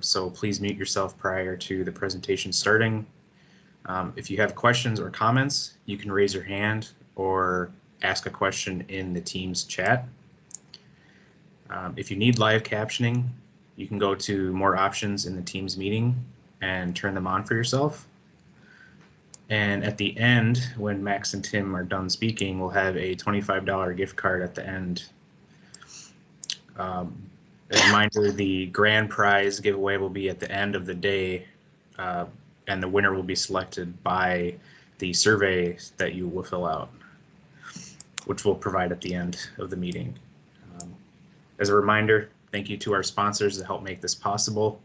So please mute yourself prior to the presentation starting. If you have questions or comments, you can raise your hand or ask a question in the Teams chat. If you need live captioning, you can go to more options in the Teams meeting and turn them on for yourself. And at the end, when Max and Tim are done speaking, we'll have a $25 gift card at the end. A reminder, the grand prize giveaway will be at the end of the day, and the winner will be selected by the survey that you will fill out, which we'll provide at the end of the meeting. As a reminder, thank you to our sponsors that help make this possible.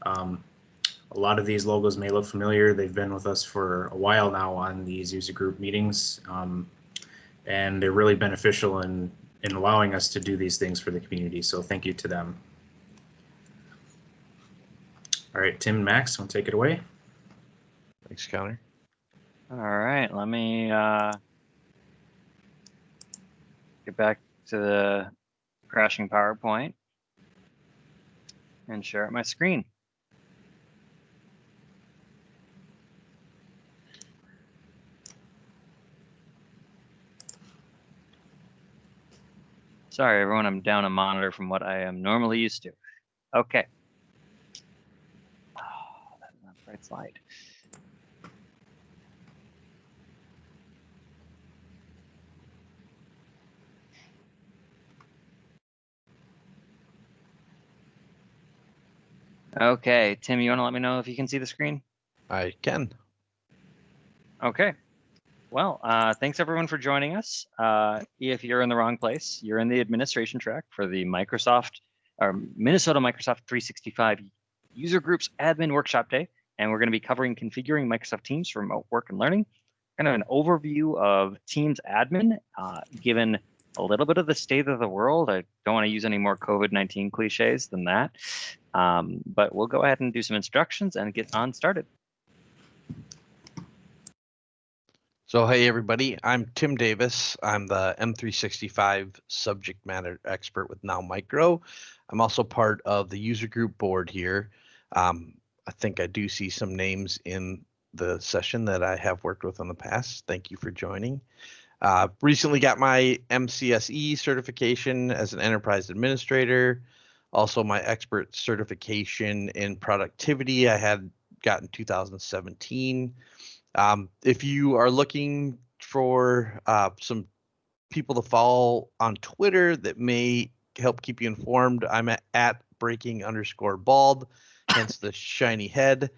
A lot of these logos may look familiar. They've been with us for a while now on these user group meetings, and they're really beneficial in allowing us to do these things for the community. So thank you to them. All right, Tim and Max, want to take it away? Thanks, Connor. All right, let me get back to the crashing PowerPoint and share my screen. Sorry, everyone, I'm down a monitor from what I am normally used to. Okay. Oh, that's not a bright slide. Okay, Tim, you want to let me know if you can see the screen? I can. Okay. Well, thanks everyone for joining us. If you're in the wrong place, you're in the administration track for the Minnesota Microsoft 365 User Groups Admin Workshop Day, and we're going to be covering configuring Microsoft Teams for remote work and learning. Kind of an overview of Teams admin, given a little bit of the state of the world. I don't want to use any more COVID-19 cliches than that, but we'll go ahead and do some instructions and get on started. So, hey, everybody, I'm Tim Davis. I'm the M365 subject matter expert with nowmicro. I'm also part of the user group board here. I think I do see some names in the session that I have worked with in the past. Thank you for joining. Recently got my MCSE certification as an enterprise administrator. Also, my expert certification in productivity I had got in 2017. If you are looking for some people to follow on Twitter that may help keep you informed, I'm at breaking_bald, hence the shiny head.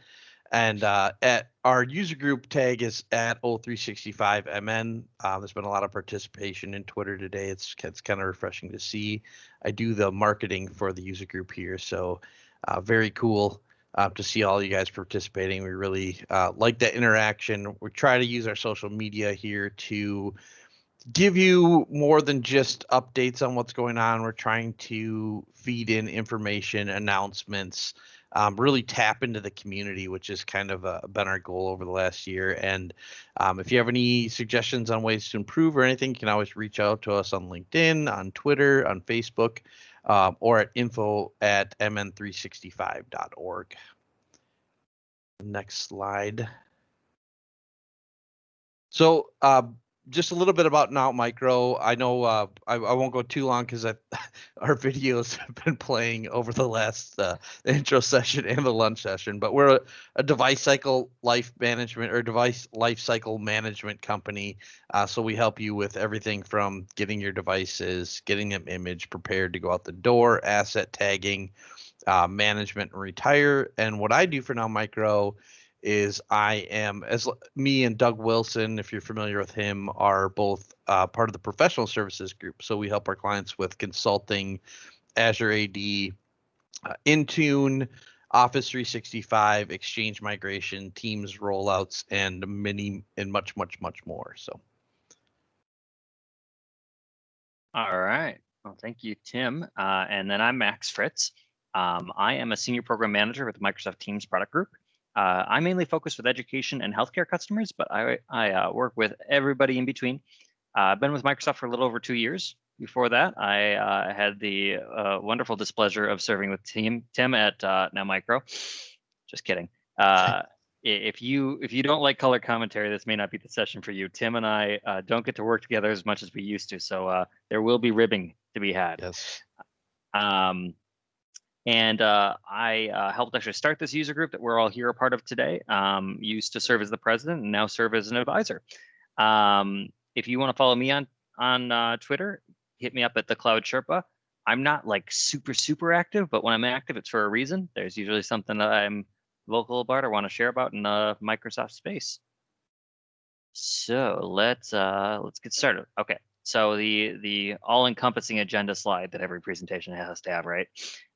And at our user group tag is at O365MN. There's been a lot of participation in Twitter today. It's kind of refreshing to see. I do the marketing for the user group here, so very cool. To see all you guys participating. We really like that interaction. We try to use our social media here to give you more than just updates on what's going on. We're trying to feed in information, announcements, really tap into the community, which has kind of been our goal over the last year. And if you have any suggestions on ways to improve or anything, you can always reach out to us on LinkedIn, on Twitter, on Facebook. Or at info@mn365.org. Next slide. So just a little bit about nowmicro. I know I won't go too long because our videos have been playing over the last intro session and the lunch session, but we're a device cycle life management or device life cycle management company. So we help you with everything from getting your devices, getting them image prepared to go out the door, asset tagging, management and retire. And what I do for nowmicro is me and Doug Wilson, if you're familiar with him, are both part of the professional services group. So we help our clients with consulting, Azure AD, Intune, Office 365, Exchange migration, Teams rollouts, and much more. So. All right. Well, thank you, Tim. And then I'm Max Fritz. I am a senior program manager with the Microsoft Teams product group. I mainly focus with education and healthcare customers, but I work with everybody in between. I've been with Microsoft for a little over 2 years. before that, I had the wonderful displeasure of serving with Tim at nowmicro. Just kidding. If you don't like color commentary, this may not be the session for you. Tim and I don't get to work together as much as we used to, so there will be ribbing to be had. Yes. And I helped actually start this user group that we're all here a part of today. Used to serve as the president and now serve as an advisor. If you want to follow me on Twitter, hit me up at the Cloud Sherpa. I'm not like super active, but when I'm active, it's for a reason. There's usually something that I'm vocal about or want to share about in the Microsoft space. So let's get started. Okay, so the all-encompassing agenda slide that every presentation has to have, right?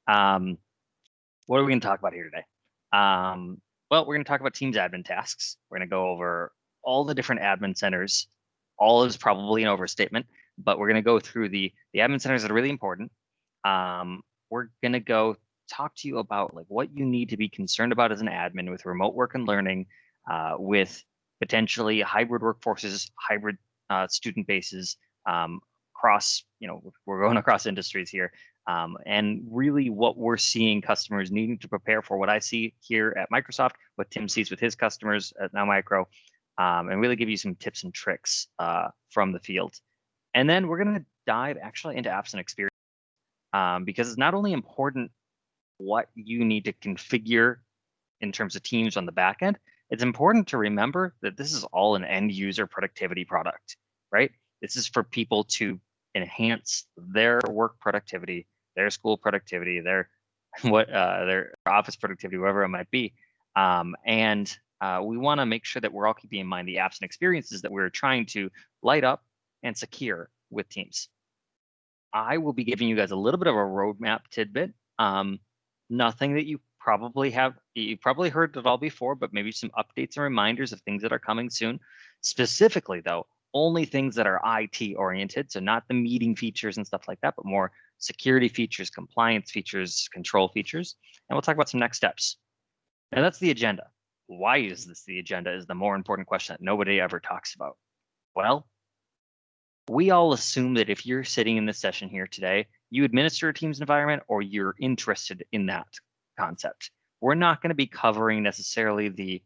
What are we going to talk about here today? Well, we're going to talk about Teams admin tasks. We're going to go over all the different admin centers. All is probably an overstatement, but we're going to go through the admin centers that are really important. We're going to go talk to you about like what you need to be concerned about as an admin with remote work and learning, with potentially hybrid workforces, hybrid student bases, across, we're going across industries here. And really what we're seeing customers needing to prepare for, what I see here at Microsoft, what Tim sees with his customers at nowmicro, and really give you some tips and tricks from the field. And then we're going to dive actually into apps and experience, because it's not only important what you need to configure in terms of Teams on the back end, it's important to remember that this is all an end user productivity product, right? This is for people to enhance their work productivity, their school productivity, their office productivity, whatever it might be. And we want to make sure that we're all keeping in mind the apps and experiences that we're trying to light up and secure with Teams. I will be giving you guys a little bit of a roadmap tidbit. Nothing that you've probably heard it all before, but maybe some updates and reminders of things that are coming soon. Specifically, though, only things that are IT oriented, so not the meeting features and stuff like that, but more security features, compliance features, control features. And we'll talk about some next steps. Now that's the agenda. Why is this the agenda is the more important question that nobody ever talks about. Well, we all assume that if you're sitting in this session here today, you administer a Teams environment or you're interested in that concept. We're not going to be covering necessarily the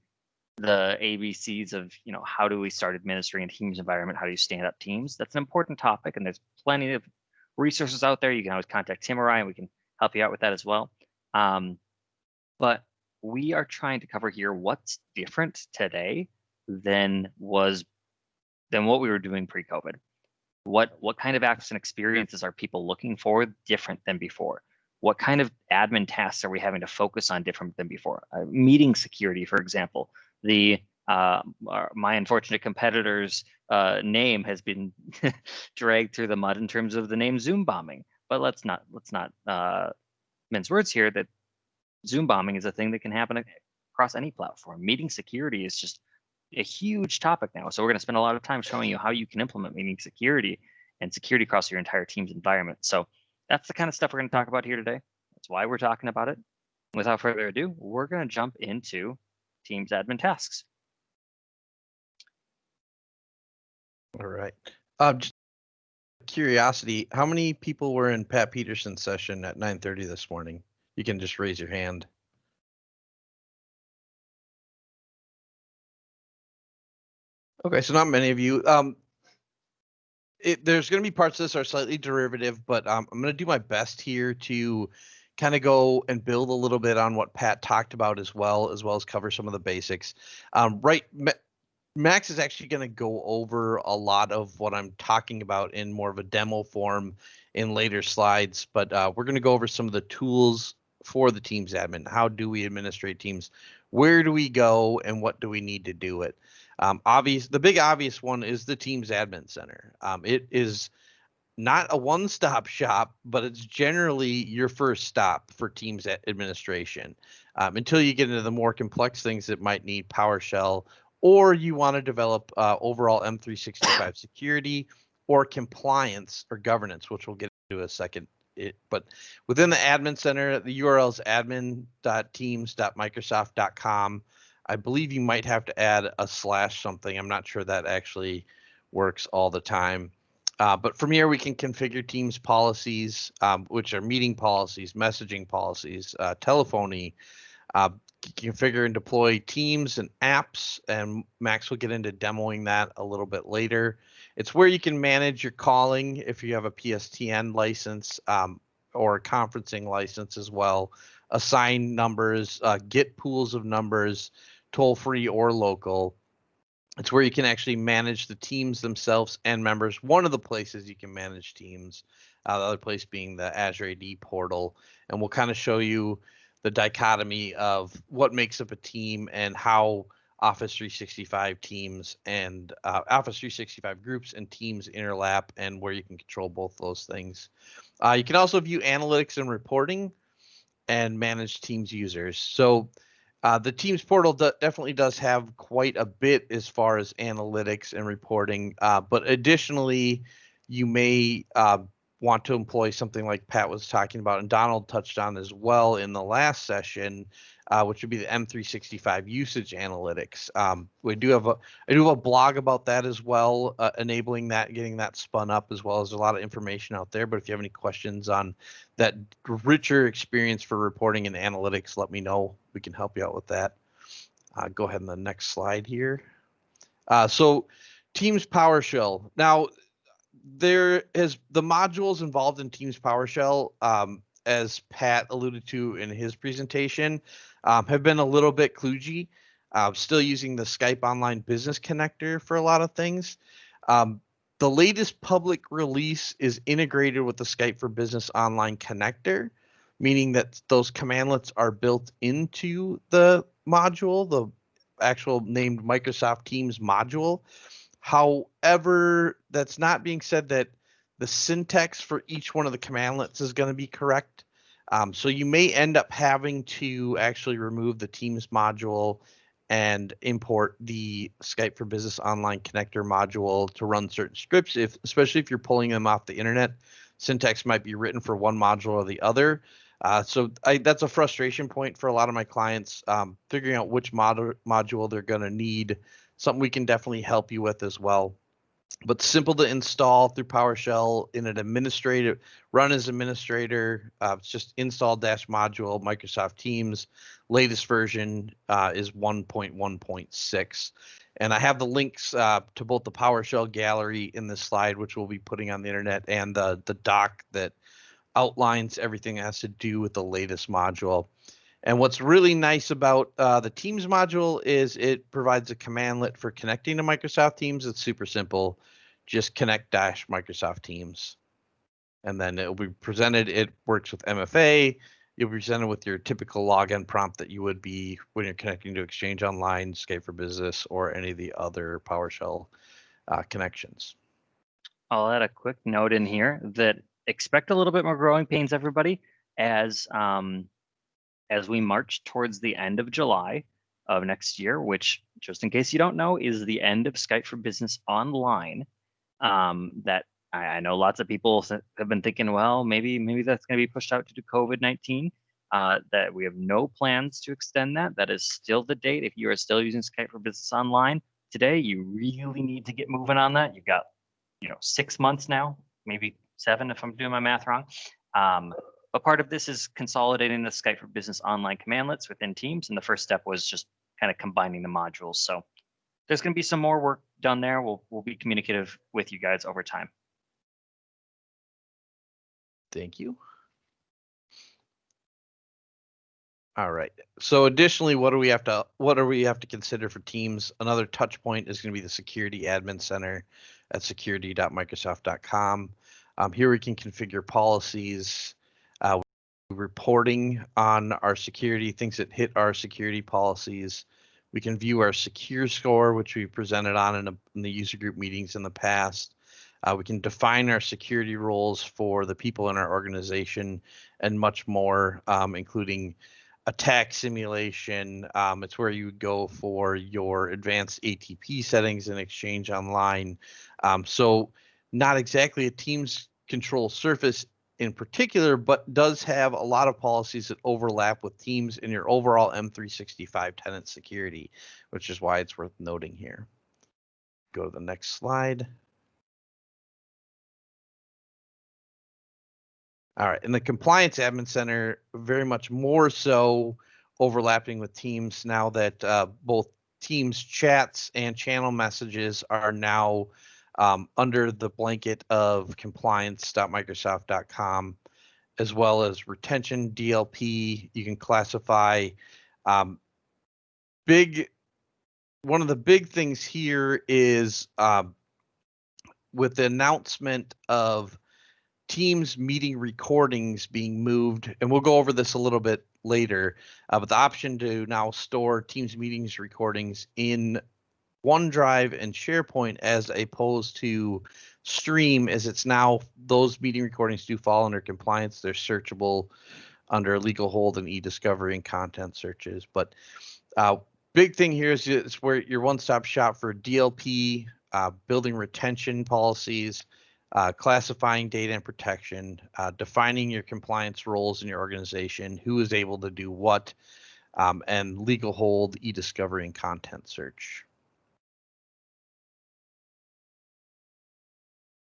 ABCs of, how do we start administering a Teams environment? How do you stand up Teams? That's an important topic, and there's plenty of resources out there. You can always contact Tim or I, and we can help you out with that as well. But we are trying to cover here what's different today than what we were doing pre-COVID. What kind of apps and experiences are people looking for different than before? What kind of admin tasks are we having to focus on different than before? Meeting security, for example. My unfortunate competitor's name has been dragged through the mud in terms of the name Zoom bombing. But let's not mince words here. That Zoom bombing is a thing that can happen across any platform. Meeting security is just a huge topic now. So we're going to spend a lot of time showing you how you can implement meeting security and security across your entire Teams environment. So that's the kind of stuff we're going to talk about here today. That's why we're talking about it. Without further ado, we're going to jump into Teams admin tasks. All right. Just curiosity, how many people were in Pat Peterson's session at 9:30 this morning? You can just raise your hand. Okay, so not many of you. There's going to be parts of this are slightly derivative, but I'm going to do my best here to kind of go and build a little bit on what Pat talked about as well as cover some of the basics. Max is actually going to go over a lot of what I'm talking about in more of a demo form in later slides, but we're going to go over some of the tools for the Teams admin. How do we administrate Teams? Where do we go and what do we need to do it? The big obvious one is the Teams Admin Center. It is not a one-stop shop, but it's generally your first stop for Teams administration. Until you get into the more complex things that might need PowerShell, or you want to develop overall M365 security or compliance or governance, which we'll get into in a second. But within the Admin Center, the URL is admin.teams.microsoft.com. I believe you might have to add a / something. I'm not sure that actually works all the time. But from here, we can configure Teams policies, which are meeting policies, messaging policies, telephony, configure and deploy Teams and apps, and Max will get into demoing that a little bit later. It's where you can manage your calling if you have a PSTN license or a conferencing license as well, assign numbers, get pools of numbers, toll-free or local. It's where you can actually manage the teams themselves and members. One of the places you can manage teams, the other place being the Azure AD portal. And we'll kind of show you the dichotomy of what makes up a team and how Office 365 teams and Office 365 groups and teams interlap, and where you can control both those things. You can also view analytics and reporting and manage Teams users. So the Teams portal definitely does have quite a bit as far as analytics and reporting, but additionally, you may want to employ something like Pat was talking about and Donald touched on as well in the last session, which would be the M365 usage analytics. I do have a blog about that as well, enabling that, getting that spun up, as well as a lot of information out there. But if you have any questions on that richer experience for reporting and analytics, let me know. We can help you out with that. Go ahead on the next slide here. So Teams PowerShell. Now, there is the modules involved in Teams PowerShell, as Pat alluded to in his presentation, have been a little bit kludgy. Still using the Skype Online Business Connector for a lot of things. The latest public release is integrated with the Skype for Business Online Connector, meaning that those commandlets are built into the module, the actual named Microsoft Teams module. However, that's not being said that the syntax for each one of the commandlets is going to be correct. So you may end up having to actually remove the Teams module and import the Skype for Business Online Connector module to run certain scripts, especially if you're pulling them off the internet. Syntax might be written for one module or the other. So that's a frustration point for a lot of my clients, figuring out which module they're going to need. Something we can definitely help you with as well. But simple to install through PowerShell in an administrative, run as administrator. It's just install -module Microsoft Teams. Latest version is 1.1.6. And I have the links to both the PowerShell gallery in this slide, which we'll be putting on the internet, and the doc that outlines everything that has to do with the latest module. And what's really nice about the Teams module is it provides a commandlet for connecting to Microsoft Teams. It's super simple. Just connect -Microsoft Teams. And then it will be presented. It works with MFA. You'll be presented with your typical login prompt that you would be when you're connecting to Exchange Online, Skype for Business, or any of the other PowerShell connections. I'll add a quick note in here that expect a little bit more growing pains, everybody, as we march towards the end of July of next year, which, just in case you don't know, is the end of Skype for Business Online. That I know lots of people have been thinking, well, maybe that's going to be pushed out due to COVID-19. That we have no plans to extend that. That is still the date. If you are still using Skype for Business Online today, you really need to get moving on that. You've got 6 months now, maybe 7 if I'm doing my math wrong. But part of this is consolidating the Skype for Business Online commandlets within Teams. And the first step was just kind of combining the modules. So there's going to be some more work done there. We'll be communicative with you guys over time. Thank you. All right. So additionally, what do we have to consider for Teams? Another touch point is going to be the Security Admin Center at security.microsoft.com. Here we can configure policies, reporting on our security, things that hit our security policies. We can view our secure score, which we presented on in the user group meetings in the past. We can define our security roles for the people in our organization and much more, including attack simulation. It's where you would go for your advanced ATP settings in Exchange Online. So not exactly a Teams control surface in particular, but does have a lot of policies that overlap with Teams in your overall M365 tenant security, which is why it's worth noting here. Go to the next slide. All right. And the Compliance Admin Center, very much more so overlapping with Teams now that both Teams chats and channel messages are now under the blanket of compliance.microsoft.com, as well as retention, DLP. You can classify one of the big things here is with the announcement of Teams meeting recordings being moved, and we'll go over this a little bit later, but the option to now store Teams meetings recordings in OneDrive and SharePoint as opposed to Stream, as it's now those meeting recordings do fall under compliance. They're searchable under legal hold and e-discovery and content searches. But big thing here is it's where your one-stop shop for DLP, building retention policies, classifying data and protection, defining your compliance roles in your organization, who is able to do what, and legal hold, e-discovery, and content search.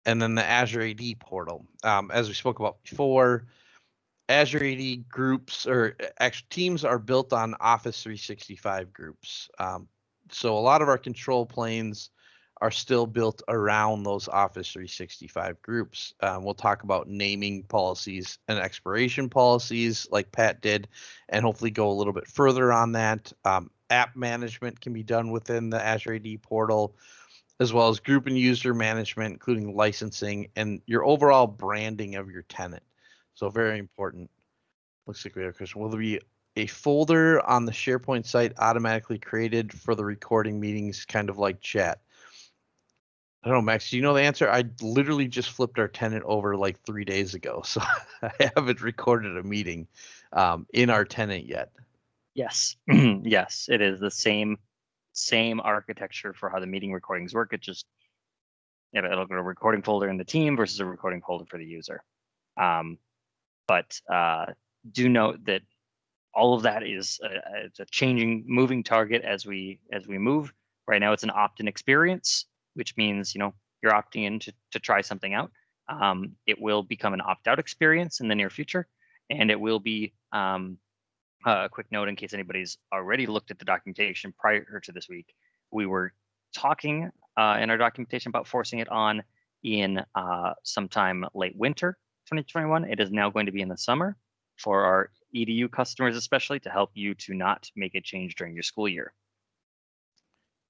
And then the Azure AD portal. As we spoke about before, Azure AD groups, or actually teams, are built on Office 365 groups. So a lot of our control planes are still built around those Office 365 groups. We'll talk about naming policies and expiration policies like Pat did, and hopefully go a little bit further on that. App management can be done within the Azure AD portal, as well as group and user management, including licensing and your overall branding of your tenant. So very important. Looks like we have a question. Will there be a folder on the SharePoint site automatically created for the recording meetings, kind of like chat? I don't know, Max, do you know the answer? I literally just flipped our tenant over like 3 days ago, so I haven't recorded a meeting in our tenant yet. Yes, yes, it is the same architecture for how the meeting recordings work. It just, it'll go to a recording folder in the team versus a recording folder for the user. But do note that all of that is it's a changing, moving target as we move. Right now, it's an opt-in experience, which means you're opting in to try something out. It will become an opt-out experience in the near future, and it will be a quick note in case anybody's already looked at the documentation prior to this week. We were talking in our documentation about forcing it on in sometime late winter 2021. It is now going to be in the summer for our EDU customers, especially to help you to not make a change during your school year.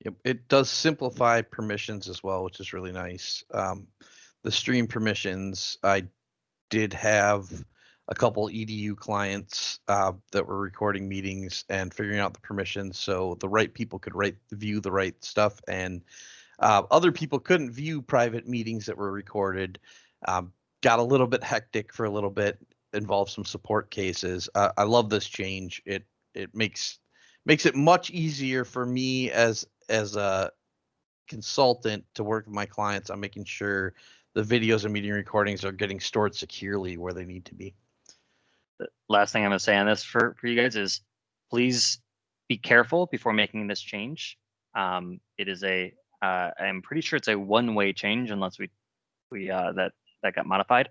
Yep, it does simplify permissions as well, which is really nice. The stream permissions, I did have a couple EDU clients that were recording meetings and figuring out the permissions so the right people could view the right stuff, and other people couldn't view private meetings that were recorded. Got a little bit hectic for a little bit, involved some support cases. I love this change. It makes it much easier for me as a consultant to work with my clients on making sure the videos and meeting recordings are getting stored securely where they need to be. The last thing I'm going to say on this for you guys is please be careful before making this change. It is I'm pretty sure it's a one-way change unless that got modified,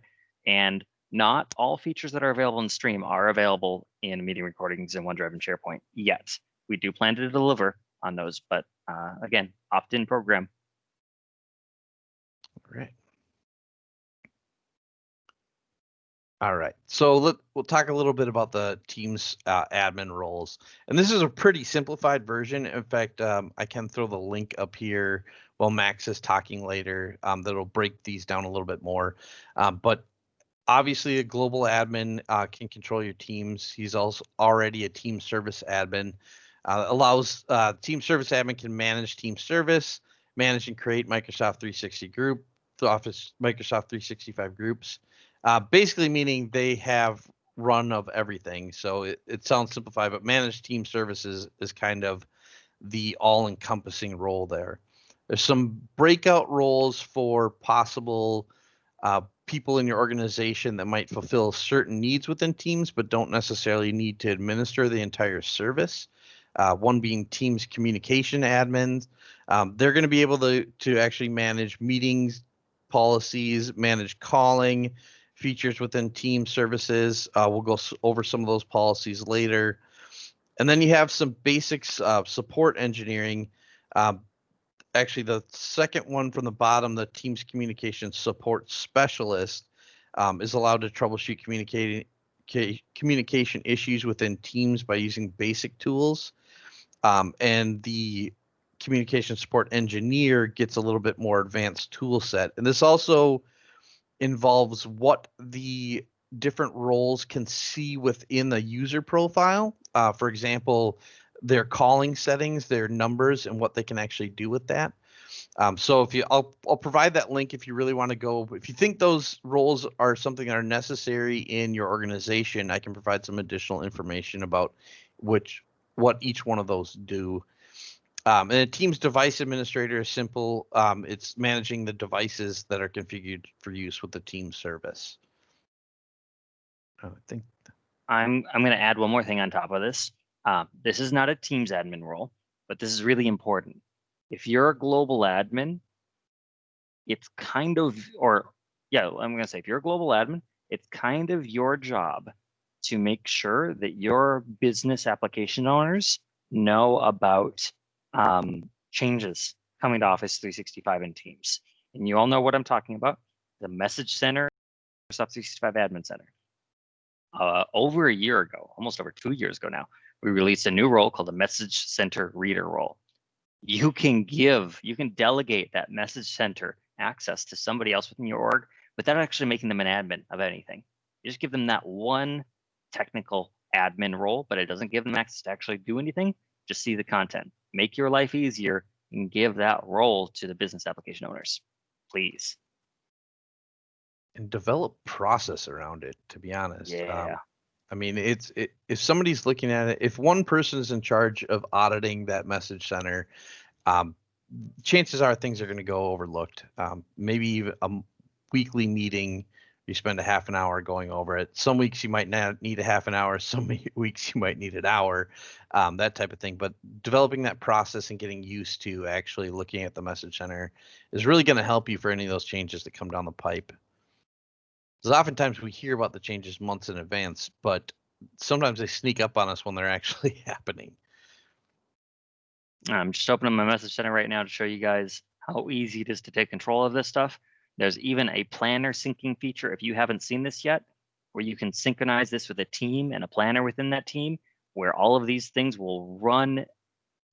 and not all features that are available in Stream are available in meeting recordings in OneDrive and SharePoint yet. We do plan to deliver on those, but again, opt-in program. Great. All right, so we'll talk a little bit about the Teams admin roles, and this is a pretty simplified version. In fact, I can throw the link up here while Max is talking later. That'll break these down a little bit more, but obviously a global admin can control your teams. He's also already a team service admin. Allows team service admin can manage team service, manage and create Microsoft 360 group, Office Microsoft 365 groups. Basically meaning they have run of everything. So it sounds simplified, but managed team services is kind of the all-encompassing role there. There's some breakout roles for possible people in your organization that might fulfill certain needs within Teams, but don't necessarily need to administer the entire service. One being Teams communication admins. They're going to be able to actually manage meetings, policies, manage calling, features within team services. We'll go over some of those policies later. And then you have some basics of support engineering. Actually, the second one from the bottom, the Teams communication support specialist, is allowed to troubleshoot communication issues within Teams by using basic tools. And the communication support engineer gets a little bit more advanced tool set. And this also involves what the different roles can see within the user profile. For example, their calling settings, their numbers, and what they can actually do with that. So if I'll provide that link if you really want to go. If you think those roles are something that are necessary in your organization, I can provide some additional information about what each one of those do. And a Teams device administrator is simple. It's managing the devices that are configured for use with the Teams service. I think I'm going to add one more thing on top of this. This is not a Teams admin role, but this is really important. If you're a global admin, it's kind of, I'm going to say, if you're a global admin, it's kind of your job to make sure that your business application owners know about changes coming to Office 365 and Teams. And you all know what I'm talking about, the Message Center, Microsoft 365 Admin Center. Over a year ago, almost over 2 years ago now, we released a new role called the Message Center Reader role. You can delegate that Message Center access to somebody else within your org without actually making them an admin of anything. You just give them that one technical admin role, but it doesn't give them access to actually do anything, just see the content. Make your life easier and give that role to the business application owners, please. And develop process around it, to be honest. Yeah. I mean, if somebody's looking at it, if one person is in charge of auditing that Message Center, chances are things are going to go overlooked. Maybe even a weekly meeting, you spend a half an hour going over it. Some weeks you might not need a half an hour. Some weeks you might need an hour, that type of thing. But developing that process and getting used to actually looking at the Message Center is really going to help you for any of those changes that come down the pipe. Because oftentimes we hear about the changes months in advance, but sometimes they sneak up on us when they're actually happening. I'm just opening my Message Center right now to show you guys how easy it is to take control of this stuff. There's even a planner syncing feature, if you haven't seen this yet, where you can synchronize this with a team and a planner within that team, where all of these things will run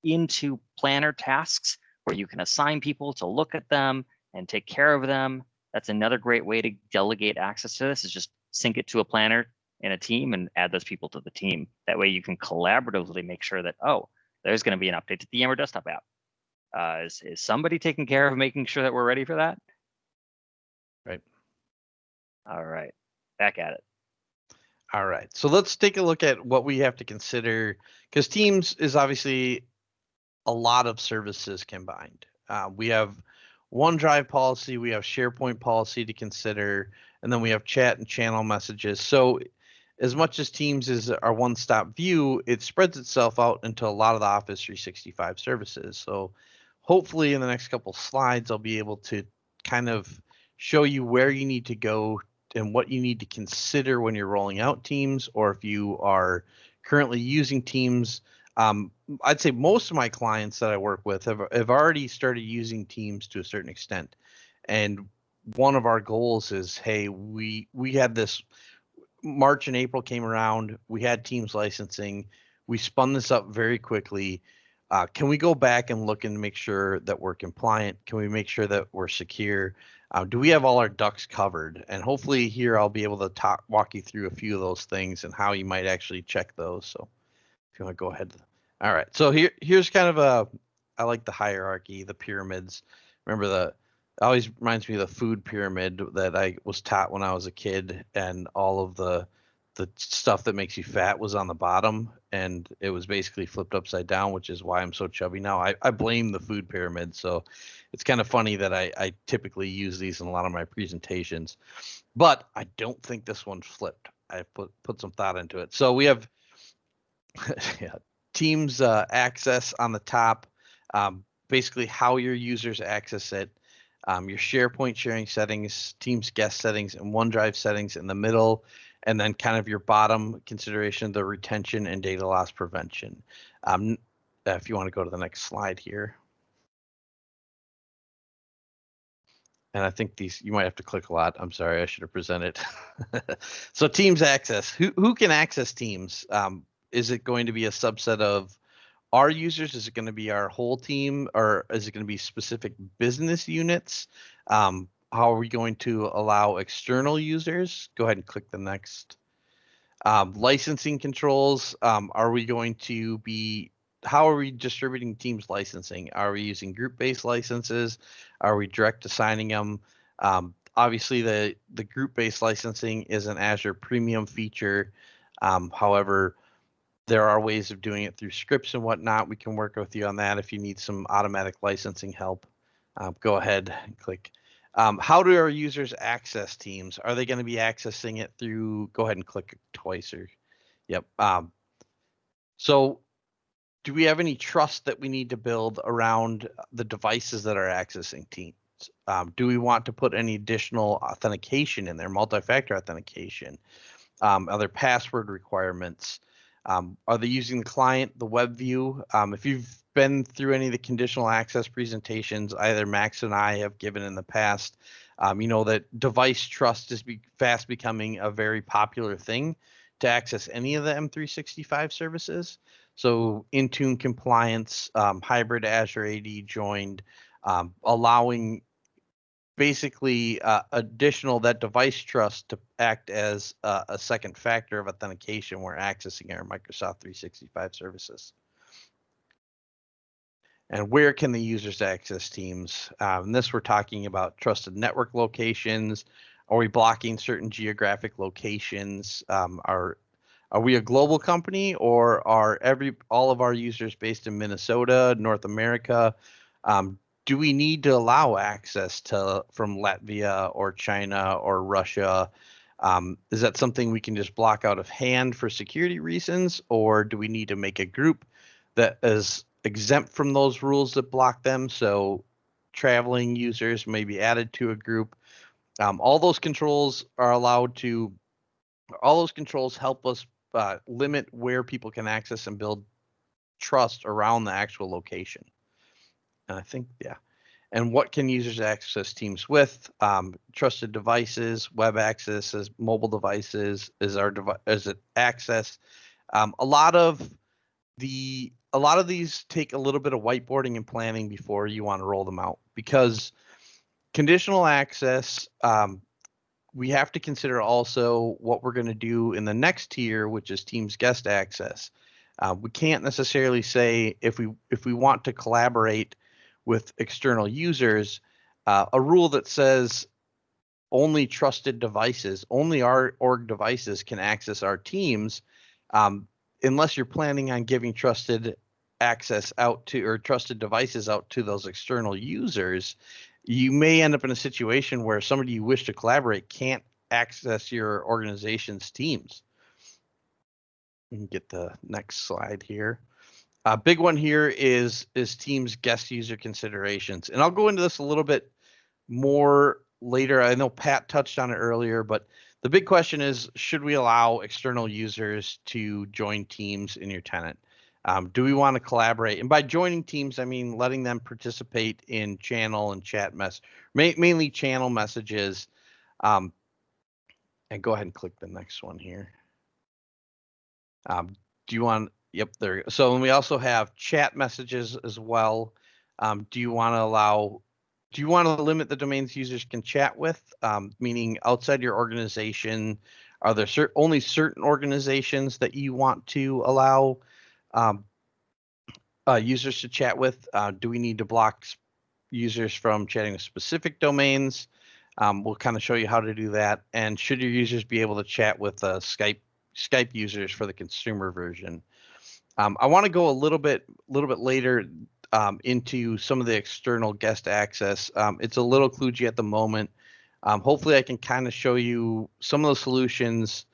into planner tasks where you can assign people to look at them and take care of them. That's another great way to delegate access to this, is just sync it to a planner in a team and add those people to the team. That way you can collaboratively make sure that, oh, there's going to be an update to the Yammer desktop app. Is somebody taking care of making sure that we're ready for that? Right. All right, back at it. All right, so let's take a look at what we have to consider, because Teams is obviously a lot of services combined. We have OneDrive policy, we have SharePoint policy to consider, and then we have chat and channel messages. So as much as Teams is our one-stop view, it spreads itself out into a lot of the Office 365 services. So hopefully in the next couple slides, I'll be able to kind of show you where you need to go and what you need to consider when you're rolling out Teams, or if you are currently using Teams. I'd say most of my clients that I work with have already started using Teams to a certain extent. And one of our goals is, hey, we had this March and April came around, we had Teams licensing, we spun this up very quickly. Can we go back and look and make sure that we're compliant? Can we make sure that we're secure? Do we have all our ducks covered? And hopefully here I'll be able to walk you through a few of those things and how you might actually check those. So if you want to go ahead. All right. So here's kind of I like the hierarchy, the pyramids. Remember it always reminds me of the food pyramid that I was taught when I was a kid, and all of the stuff that makes you fat was on the bottom, and it was basically flipped upside down, which is why I'm so chubby now. I blame the food pyramid. So it's kind of funny that I typically use these in a lot of my presentations, but I don't think this one's flipped. I put some thought into it. So we have yeah, Teams access on the top, basically how your users access it. your SharePoint sharing settings, Teams guest settings, and OneDrive settings in the middle, and then kind of your bottom consideration, the retention and data loss prevention. If you want to go to the next slide here. And I think these, you might have to click a lot. I'm sorry, I should have presented. So Teams access, who can access Teams? Is it going to be a subset of our users? Is it going to be our whole team, or is it going to be specific business units? How are we going to allow external users? Go ahead and click the next. Licensing controls, are we going to be, how are we distributing Teams licensing? Are we using group-based licenses? Are we direct assigning them? Obviously, the group-based licensing is an Azure premium feature. However, there are ways of doing it through scripts and whatnot. We can work with you on that if you need some automatic licensing help. Go ahead and click. How do our users access Teams? Are they going to be accessing it through, go ahead and click twice or, yep. So do we have any trust that we need to build around the devices that are accessing Teams? Do we want to put any additional authentication in there, multi-factor authentication? Are there password requirements? Are they using the client, the web view? If you've been through any of the conditional access presentations, either Max and I have given in the past, you know that device trust is fast becoming a very popular thing to access any of the M365 services. So Intune compliance, hybrid Azure AD joined, allowing basically additional that device trust to act as a second factor of authentication when we're accessing our Microsoft 365 services. And where can the users access Teams? And this we're talking about trusted network locations. Are we blocking certain geographic locations? Are we a global company, or are all of our users based in Minnesota, North America? Do we need to allow access from Latvia or China or Russia? Is that something we can just block out of hand for security reasons, or do we need to make a group that is exempt from those rules that block them? So traveling users may be added to a group. All those controls are allowed to, all those controls help us limit where people can access and build trust around the actual location. And I think, yeah. And what can users access Teams with? Trusted devices, web access, mobile devices, is it access? A lot of these take a little bit of whiteboarding and planning before you want to roll them out, because conditional access, we have to consider also what we're going to do in the next tier, which is Teams guest access. We can't necessarily say if we want to collaborate with external users, a rule that says only trusted devices, only our org devices can access our Teams, unless you're planning on giving trusted access out to, or trusted devices out to those external users, you may end up in a situation where somebody you wish to collaborate can't access your organization's Teams. You can get the next slide here. A big one here is Teams guest user considerations. And I'll go into this a little bit more later. I know Pat touched on it earlier, but the big question is, should we allow external users to join Teams in your tenant? Do we want to collaborate? And by joining Teams, I mean letting them participate in channel and chat mainly channel messages. And go ahead and click the next one here. Do you want, yep, there you go. So we also have chat messages as well. Do you want to limit the domains users can chat with, meaning outside your organization? Are there only certain organizations that you want to allow users to chat with? Do we need to block users from chatting with specific domains? We'll kind of show you how to do that. And should your users be able to chat with Skype users for the consumer version? I want to go a little bit later into some of the external guest access. It's a little kludgy at the moment. Hopefully I can kind of show you some of the solutions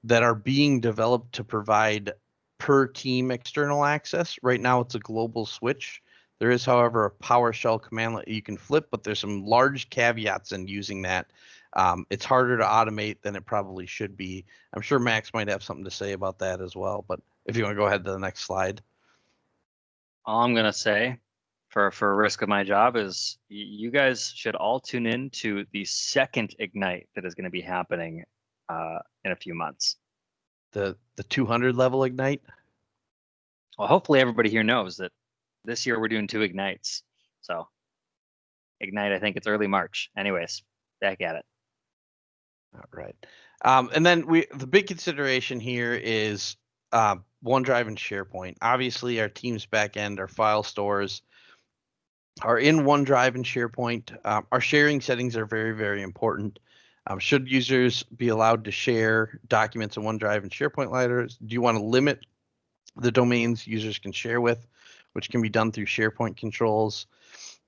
that are being developed to provide per team external access. Right now it's a global switch. There is, however, a PowerShell commandlet you can flip, but there's some large caveats in using that. It's harder to automate than it probably should be. I'm sure Max might have something to say about that as well, but if you want to go ahead to the next slide. All I'm going to say for risk of my job is you guys should all tune in to the second Ignite that is going to be happening in a few months. The 200 level Ignite? Well, hopefully everybody here knows that this year we're doing 2 Ignites. So Ignite, I think it's early March. Anyways, back at it. All right. And then the big consideration here is OneDrive and SharePoint. Obviously, our Teams backend, our file stores are in OneDrive and SharePoint. Our sharing settings are very, very important. Should users be allowed to share documents in OneDrive and SharePoint letters? Do you want to limit the domains users can share with, which can be done through SharePoint controls?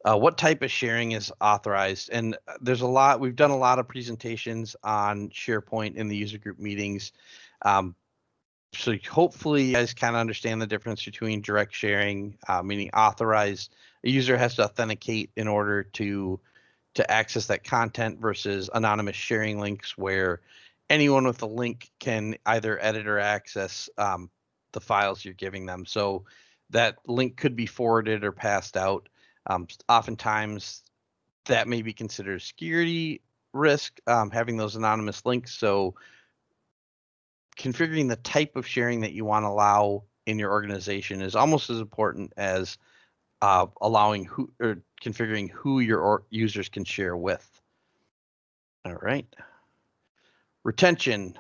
What type of sharing is authorized? And there's a lot, we've done a lot of presentations on SharePoint in the user group meetings. So hopefully you guys kind of understand the difference between direct sharing, meaning authorized. A user has to authenticate in order to access that content, versus anonymous sharing links where anyone with a link can either edit or access the files you're giving them. So that link could be forwarded or passed out. Oftentimes that may be considered a security risk, having those anonymous links. So configuring the type of sharing that you want to allow in your organization is almost as important as allowing who or configuring who your users can share with. All right. Retention.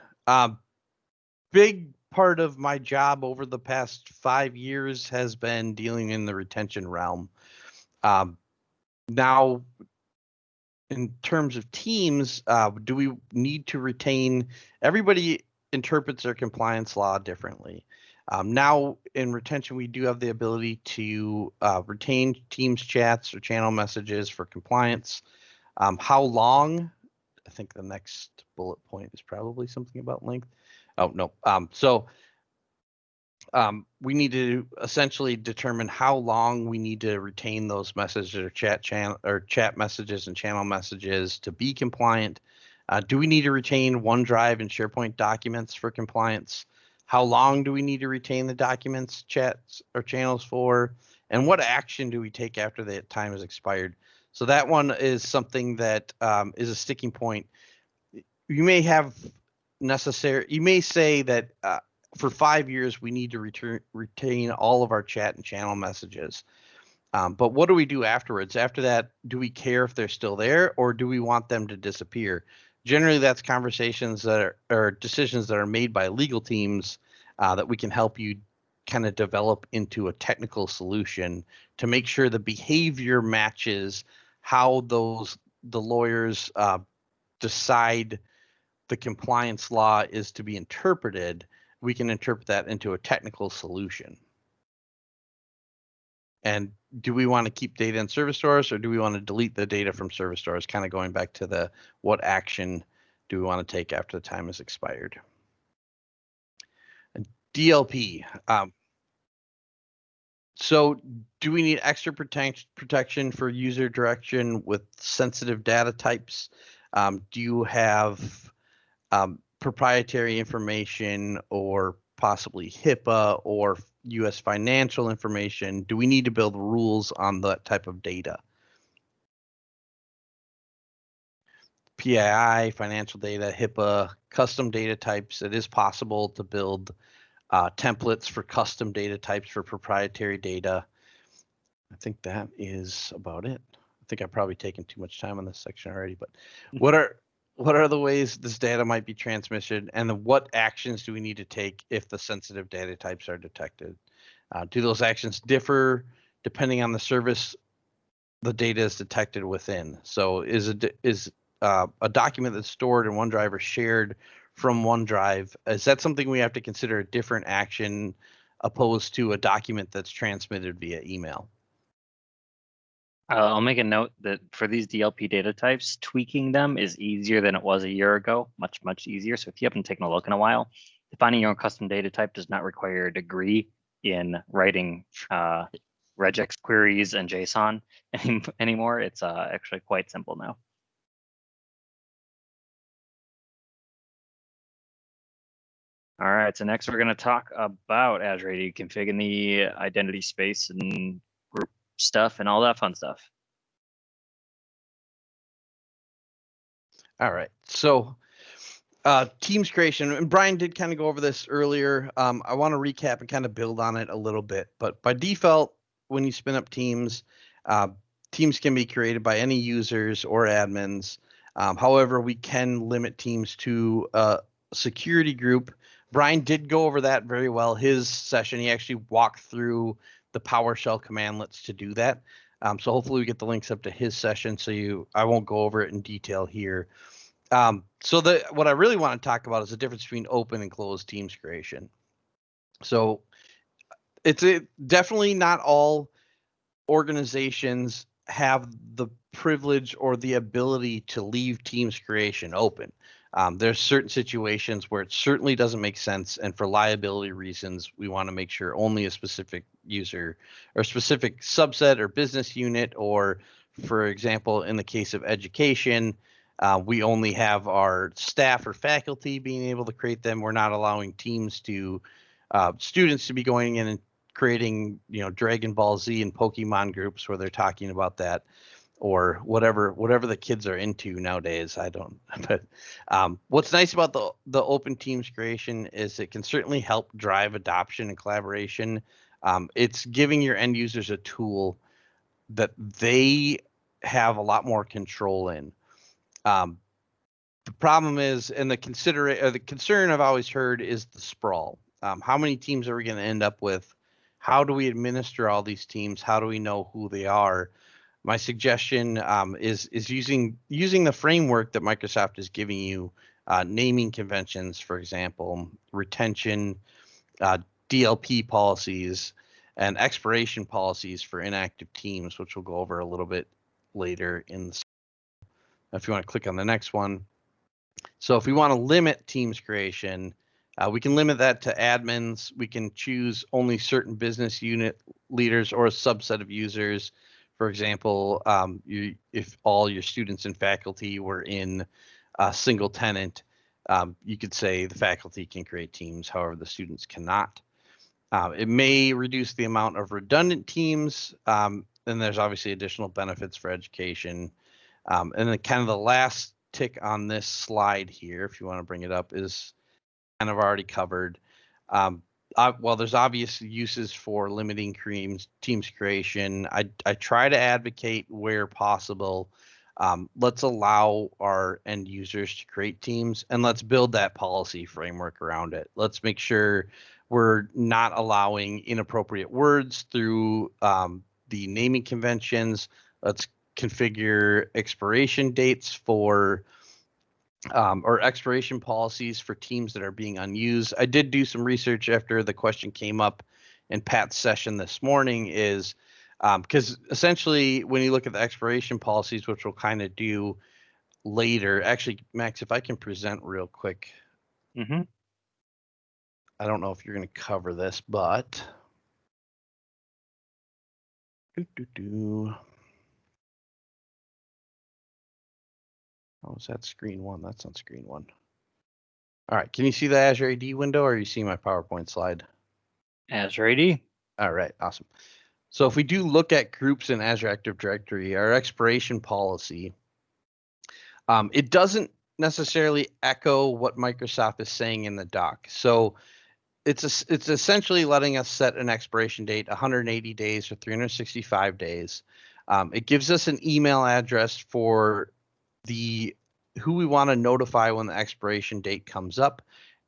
Big part of my job over the past 5 years has been dealing in the retention realm. Now, in terms of teams, do we need to retain? Everybody interprets their compliance law differently. Now in retention, we do have the ability to retain Teams chats or channel messages for compliance. How long? I think the next bullet point is probably something about length. Oh, no. We need to essentially determine how long we need to retain those messages or chat messages and channel messages to be compliant. Do we need to retain OneDrive and SharePoint documents for compliance? How long do we need to retain the documents, chats, or channels for? And what action do we take after that time has expired? So that one is something that is a sticking point. You may say that for 5 years we need to retain all of our chat and channel messages. But what do we do afterwards? After that, do we care if they're still there, or do we want them to disappear? Generally, that's conversations that are decisions that are made by legal teams that we can help you kind of develop into a technical solution to make sure the behavior matches how the lawyers decide the compliance law is to be interpreted. We can interpret that into a technical solution. And do we want to keep data in service stores, or do we want to delete the data from service stores? Kind of going back to what action do we want to take after the time has expired? And DLP. So do we need extra protection for user direction with sensitive data types? Do you have proprietary information, or possibly HIPAA or U.S. financial information? Do we need to build rules on that type of data? PII, financial data, HIPAA, custom data types. It is possible to build templates for custom data types for proprietary data. I think that is about it. I think I've probably taken too much time on this section already, but what are the ways this data might be transmitted, and what actions do we need to take if the sensitive data types are detected? Do those actions differ depending on the service the data is detected within? So is a document that's stored in OneDrive or shared from OneDrive, is that something we have to consider a different action opposed to a document that's transmitted via email? I'll make a note that for these DLP data types, tweaking them is easier than it was a year ago, much, much easier. So if you haven't taken a look in a while, defining your own custom data type does not require a degree in writing regex queries and JSON anymore. It's actually quite simple now. All right, so next we're going to talk about Azure AD config in the identity space and group stuff and all that fun stuff. All right, so Teams creation, and Brian did kind of go over this earlier. I want to recap and kind of build on it a little bit, but by default, when you spin up Teams, Teams can be created by any users or admins. However, we can limit Teams to a security group. Brian did go over that very well. His session, he actually walked through the PowerShell commandlets to do that. So hopefully we get the links up to his session. So I won't go over it in detail here. So what I really want to talk about is the difference between open and closed Teams creation. So it's definitely not all organizations have the privilege or the ability to leave Teams creation open. There's certain situations where it certainly doesn't make sense, and for liability reasons, we want to make sure only a specific user or specific subset or business unit, or for example, in the case of education, we only have our staff or faculty being able to create them. We're not allowing teams to students to be going in and creating, Dragon Ball Z and Pokemon groups where they're talking about that, or whatever the kids are into nowadays. I don't. But what's nice about the open Teams creation is it can certainly help drive adoption and collaboration. It's giving your end users a tool that they have a lot more control in. The problem is, and the concern I've always heard is the sprawl. How many teams are we going to end up with? How do we administer all these teams? How do we know who they are? My suggestion is using the framework that Microsoft is giving you, naming conventions, for example, retention, DLP policies, and expiration policies for inactive teams, which we'll go over a little bit later in the. If you want to click on the next one. So if we want to limit Teams creation, we can limit that to admins. We can choose only certain business unit leaders or a subset of users. For example, if all your students and faculty were in a single tenant, you could say the faculty can create teams, however, the students cannot. It may reduce the amount of redundant teams, and there's obviously additional benefits for education. And then kind of the last tick on this slide here, if you want to bring it up, is kind of already covered. Well, there's obvious uses for limiting Teams creation. I try to advocate where possible. Let's allow our end users to create teams, and let's build that policy framework around it. Let's make sure we're not allowing inappropriate words through the naming conventions. Let's configure expiration dates for or expiration policies for teams that are being unused. I did do some research after the question came up in Pat's session this morning, is because essentially when you look at the expiration policies, which we'll kind of do later. Actually, Max, if I can present real quick. Mm-hmm. I don't know if you're going to cover this, but Oh, is that screen one? That's on screen one. All right. Can you see the Azure AD window, or are you seeing my PowerPoint slide? Azure AD. All right. Awesome. So if we do look at groups in Azure Active Directory, our expiration policy, it doesn't necessarily echo what Microsoft is saying in the doc. So it's essentially letting us set an expiration date, 180 days or 365 days. It gives us an email address for who we want to notify when the expiration date comes up,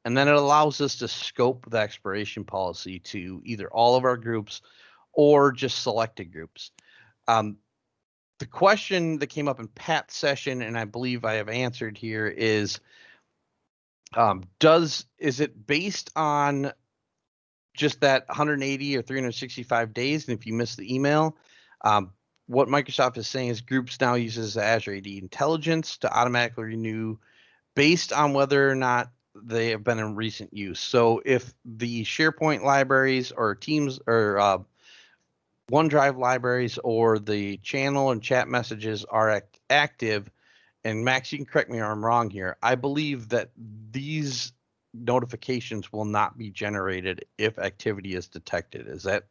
and then it allows us to scope the expiration policy to either all of our groups or just selected groups. The question that came up in Pat's session, and I believe I have answered here, is is it based on just that 180 or 365 days, and if you miss the email, what Microsoft is saying is groups now uses Azure AD Intelligence to automatically renew based on whether or not they have been in recent use. So if the SharePoint libraries or Teams or OneDrive libraries or the channel and chat messages are active, and Max, you can correct me if I'm wrong here, I believe that these notifications will not be generated if activity is detected. Is that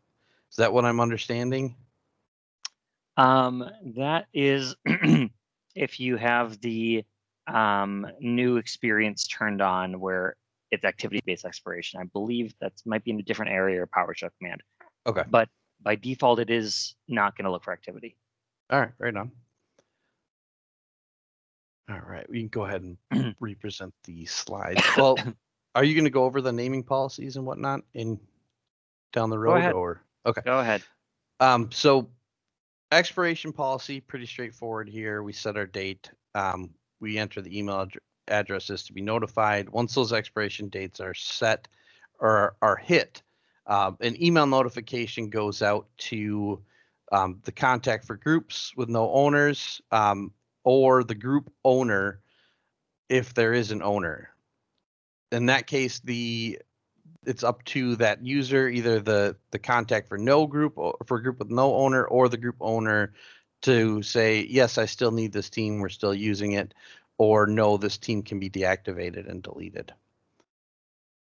what I'm understanding? That is if you have the new experience turned on where it's activity-based expiration. I believe that might be in a different area or PowerShell command. Okay. But by default, it is not going to look for activity. All right, right on. All right, we can go ahead and represent the slides. Well, are you going to go over the naming policies and whatnot down the road? Go ahead. Or okay, go ahead. So expiration policy, pretty straightforward here. We set our date. We enter the email addresses to be notified. Once those expiration dates are set or are hit, an email notification goes out to the contact for groups with no owners, or the group owner if there is an owner. In that case, it's up to that user, either the contact for no group or for a group with no owner, or the group owner to say, yes, I still need this team, we're still using it, or no, this team can be deactivated and deleted.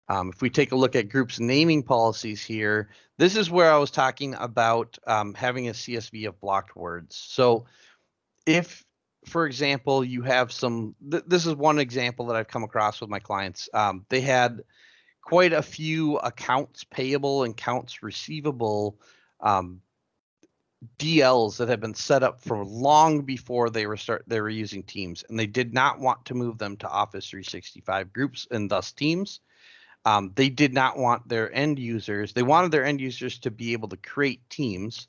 If we take a look at groups naming policies here, this is where I was talking about having a CSV of blocked words. So if, for example, you have this is one example that I've come across with my clients. They had quite a few accounts payable and accounts receivable DLs that had been set up for long before they were using Teams, and they did not want to move them to Office 365 groups and thus Teams. They did not want their end users. They wanted their end users to be able to create teams.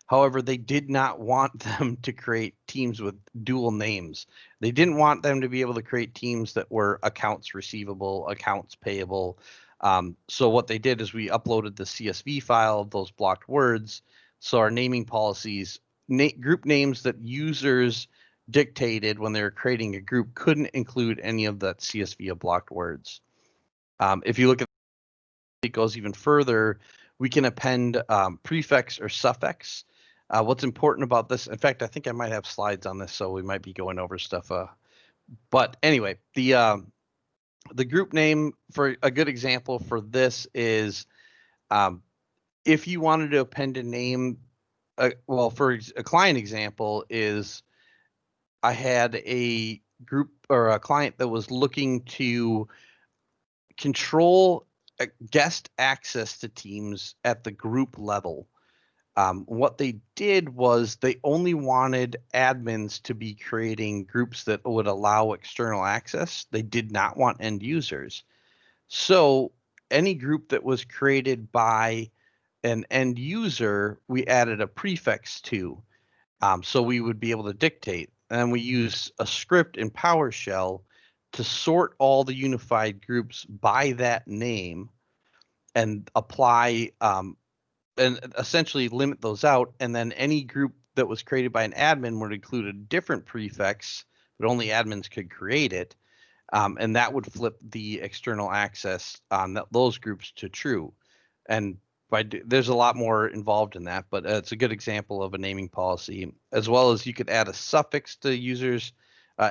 However, they did not want them to create teams with dual names. They didn't want them to be able to create teams that were accounts receivable, accounts payable. So what they did is we uploaded the CSV file of those blocked words. So our naming policies, group names that users dictated when they were creating a group couldn't include any of that CSV of blocked words. If you look at it goes even further, we can append prefix or suffix. What's important about this, in fact, I think I might have slides on this, so we might be going over stuff. But anyway, the group name, for a good example for this is if you wanted to append a name, well, for a client example is I had a group or a client that was looking to control guest access to Teams at the group level. What they did was they only wanted admins to be creating groups that would allow external access. They did not want end users. So any group that was created by an end user, we added a prefix to. So we would be able to dictate. And we use a script in PowerShell to sort all the unified groups by that name and apply and essentially limit those out. And then any group that was created by an admin would include a different prefix, but only admins could create it. And that would flip the external access on those groups to true. And there's a lot more involved in that, but it's a good example of a naming policy, as well as you could add a suffix to users,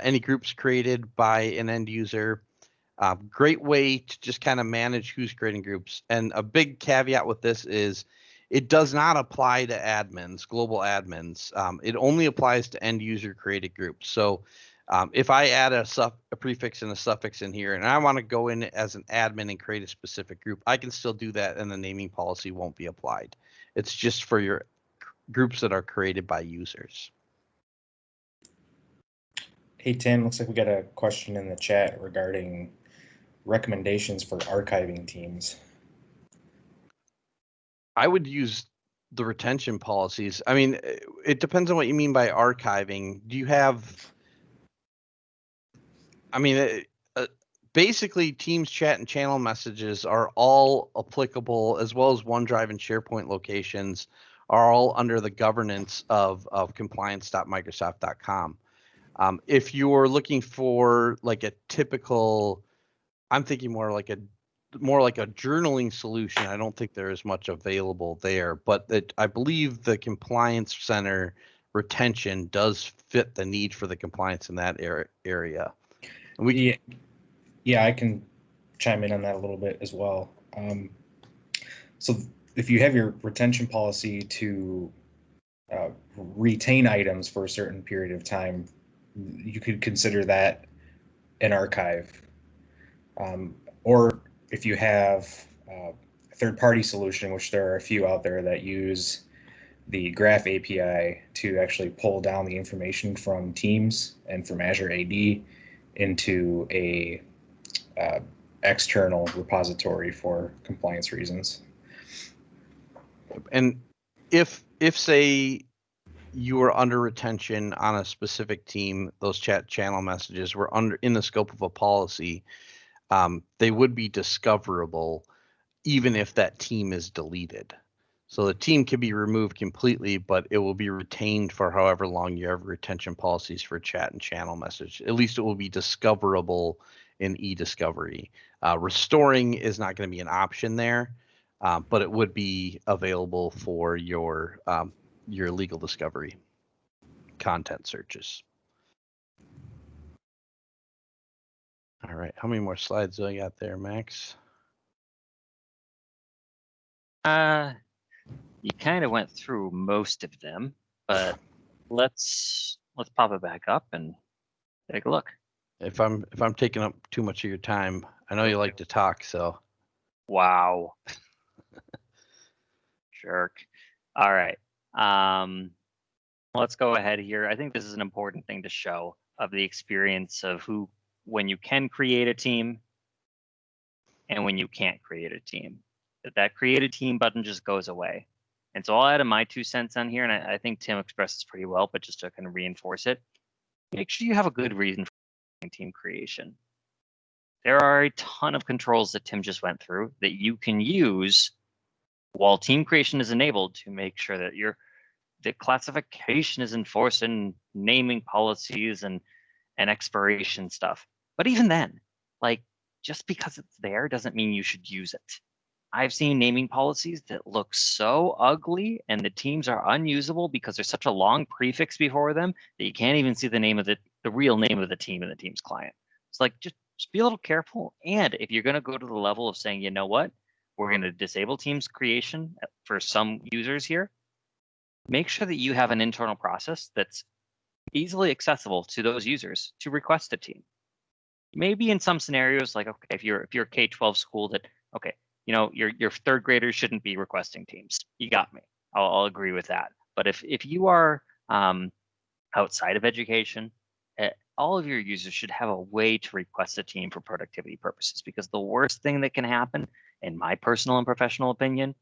any groups created by an end user. Great way to just kind of manage who's creating groups. And a big caveat with this is it does not apply to admins, global admins. It only applies to end user created groups. So if I add a prefix and a suffix in here and I want to go in as an admin and create a specific group, I can still do that and the naming policy won't be applied. It's just for your groups that are created by users. Hey, Tim, looks like we got a question in the chat regarding recommendations for archiving teams. I would use the retention policies. I mean, it depends on what you mean by archiving. Do you have, I mean, basically Teams chat and channel messages are all applicable, as well as OneDrive and SharePoint locations are all under the governance of compliance.microsoft.com. If you're looking for like a typical, I'm thinking more like a more like a journaling solution, I don't think there is much available there, but I believe the Compliance Center retention does fit the need for the compliance in that area. And yeah, I can chime in on that a little bit as well. So if you have your retention policy to retain items for a certain period of time, you could consider that an archive. Or if you have a third-party solution, which there are a few out there that use the Graph API to actually pull down the information from Teams and from Azure AD into a external repository for compliance reasons. And if say you were under retention on a specific team, those chat channel messages were in the scope of a policy, they would be discoverable even if that team is deleted. So the team can be removed completely, but it will be retained for however long you have retention policies for chat and channel message. At least it will be discoverable in e-discovery. Restoring is not going to be an option there, but it would be available for your legal discovery content searches. All right, how many more slides do I got there, Max? You kind of went through most of them, but let's pop it back up and take a look. If I'm taking up too much of your time, I know you like to talk, so. Wow. Jerk. All right. Let's go ahead here. I think this is an important thing to show of the experience of when you can create a team and when you can't create a team. That create a team button just goes away. And so I'll add my 2 cents on here, and I think Tim expressed this pretty well, but just to kind of reinforce it, make sure you have a good reason for team creation. There are a ton of controls that Tim just went through that you can use while team creation is enabled to make sure that the classification is enforced and naming policies and expiration stuff. But even then, like, just because it's there doesn't mean you should use it. I've seen naming policies that look so ugly and the teams are unusable because there's such a long prefix before them that you can't even see the name of the real name of the team in the team's client. It's like, just be a little careful. And if you're going to go to the level of saying, you know what, we're going to disable teams creation for some users here, make sure that you have an internal process that's easily accessible to those users to request a team. Maybe in some scenarios, like, okay, if you're a K-12 school that, okay, you know, your third graders shouldn't be requesting teams. You got me. I'll agree with that. But if you are outside of education, all of your users should have a way to request a team for productivity purposes, because the worst thing that can happen, in my personal and professional opinion,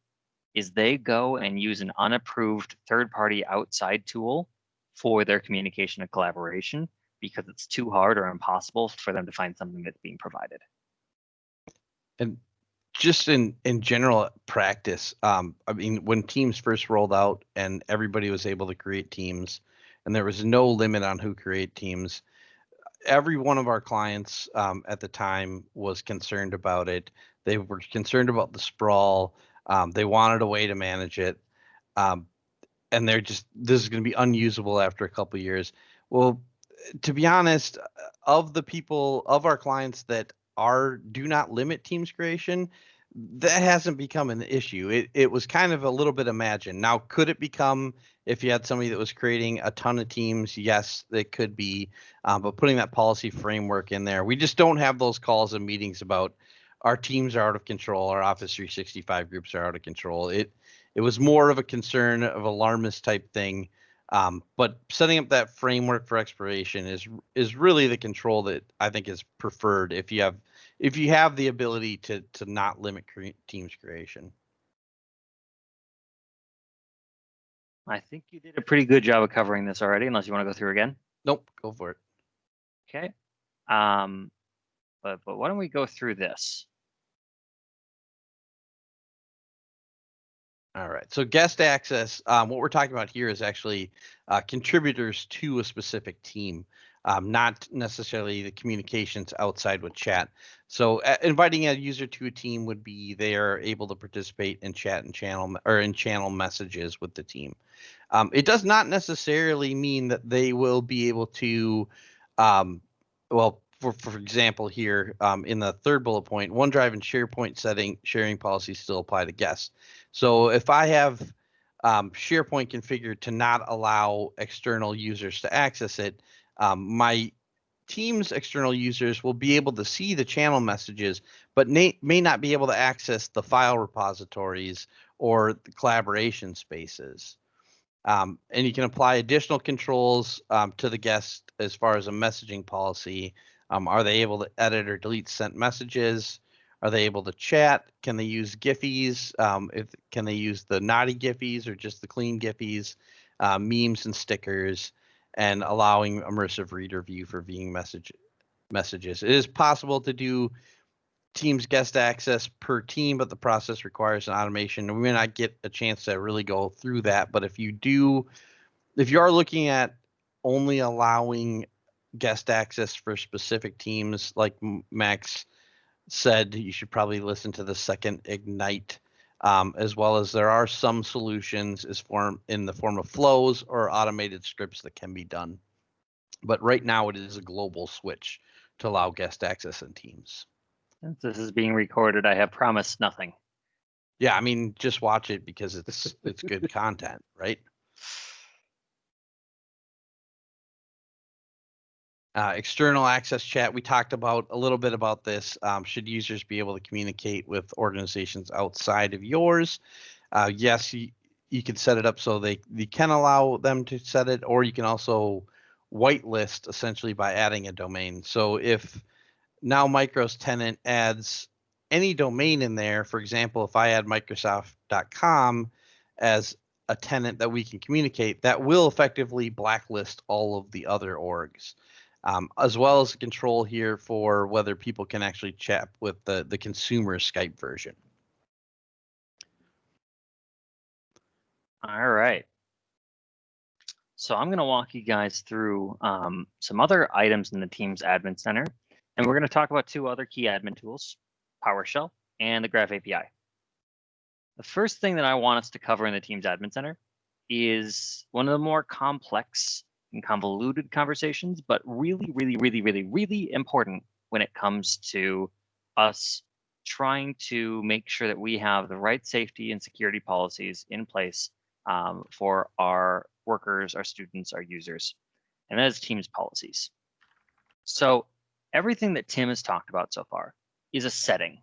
is they go and use an unapproved third-party outside tool for their communication and collaboration because it's too hard or impossible for them to find something that's being provided. And just in general practice, I mean, when Teams first rolled out and everybody was able to create teams and there was no limit on who create teams, every one of our clients at the time was concerned about it. They were concerned about the sprawl. They wanted a way to manage it. And this is going to be unusable after a couple of years. Well, to be honest, of our clients that do not limit teams creation, that hasn't become an issue. It was kind of a little bit imagined. Now, could it become if you had somebody that was creating a ton of teams? Yes, it could be. But putting that policy framework in there, we just don't have those calls and meetings about our teams are out of control, our Office 365 groups are out of control. It was more of a concern of alarmist type thing. But setting up that framework for expiration is really the control that I think is preferred if you have the ability to not limit teams creation. I think you did a pretty good job of covering this already, unless you want to go through again. Nope, go for it. Okay. But why don't we go through this? All right. So guest access, what we're talking about here is actually contributors to a specific team. not necessarily the communications outside with chat. So inviting a user to a team would be they are able to participate in chat and channel or in channel messages with the team. It does not necessarily mean that they will be able to, well, for example, here in the third bullet point, OneDrive and SharePoint sharing policies still apply to guests. So if I have SharePoint configured to not allow external users to access it, my Teams external users will be able to see the channel messages, but may not be able to access the file repositories or the collaboration spaces. And you can apply additional controls to the guest as far as a messaging policy. Are they able to edit or delete sent messages? Are they able to chat? Can they use Giphies? Can they use the naughty Giphies or just the clean Giphies? Memes and stickers, and allowing immersive reader view for viewing messages. It is possible to do Teams guest access per team, but the process requires an automation. And we may not get a chance to really go through that, but if you are looking at only allowing guest access for specific teams, like Max said, you should probably listen to the second Ignite, as well as there are some solutions in the form of flows or automated scripts that can be done. But right now it is a global switch to allow guest access in Teams. Since this is being recorded, I have promised nothing. Yeah, I mean, just watch it because it's good content, right? External access chat, we talked about a little bit about this. Should users be able to communicate with organizations outside of yours? Yes, you can set it up so you can allow them to set it, or you can also whitelist essentially by adding a domain. So if nowmicro's tenant adds any domain in there, for example, if I add Microsoft.com as a tenant that we can communicate, that will effectively blacklist all of the other orgs. As well as control here for whether people can actually chat with the consumer Skype version. All right. So I'm going to walk you guys through some other items in the Teams Admin Center, and we're going to talk about two other key admin tools, PowerShell and the Graph API. The first thing that I want us to cover in the Teams Admin Center is one of the more complex and convoluted conversations, but really, really, really, really, really important when it comes to us trying to make sure that we have the right safety and security policies in place for our workers, our students, our users, and that is Teams policies. So everything that Tim has talked about so far is a setting.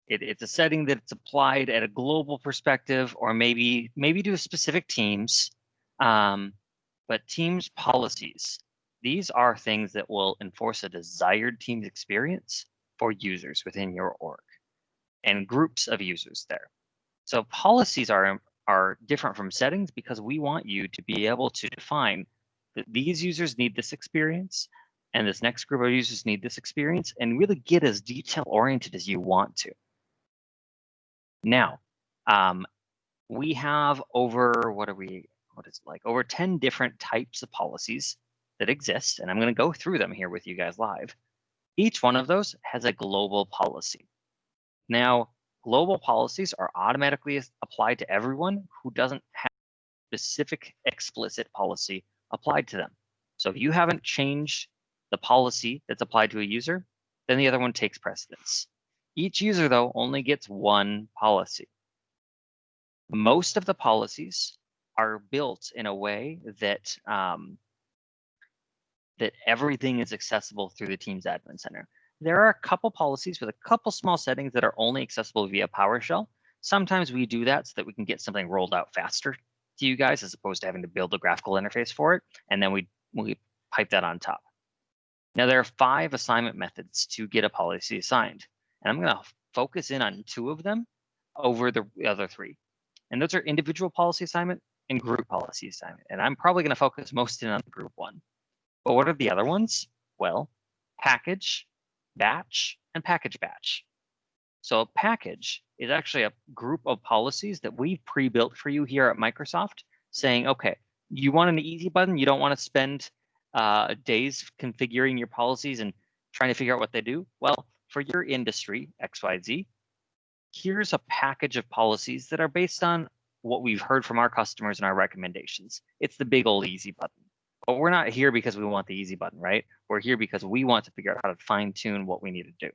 It's a setting that's applied at a global perspective, or maybe to specific teams. But Teams policies, these are things that will enforce a desired Teams experience for users within your org and groups of users there. So policies are different from settings because we want you to be able to define that these users need this experience and this next group of users need this experience, and really get as detail oriented as you want to. Now, we have over, over 10 different types of policies that exist, and I'm going to go through them here with you guys live. Each one of those has a global policy. Now, global policies are automatically applied to everyone who doesn't have a specific explicit policy applied to them. So if you haven't changed the policy that's applied to a user, then the other one takes precedence. Each user, though, only gets one policy. Most of the policies are built in a way that that everything is accessible through the Teams Admin Center. There are a couple policies with a couple small settings that are only accessible via PowerShell. Sometimes we do that so that we can get something rolled out faster to you guys, as opposed to having to build a graphical interface for it, and then we pipe that on top. Now, there are 5 assignment methods to get a policy assigned, and I'm going to focus in on 2 of them over the other 3. And those are individual policy assignment and group policy assignment. And I'm probably going to focus most in on group 1. But what are the other ones? Well, package, batch, and package batch. So a package is actually a group of policies that we've pre-built for you here at Microsoft, saying, okay, you want an easy button. You don't want to spend days configuring your policies and trying to figure out what they do? Well, for your industry, XYZ, here's a package of policies that are based on what we've heard from our customers and our recommendations. It's the big old easy button. But we're not here because we want the easy button, right? We're here because we want to figure out how to fine tune what we need to do.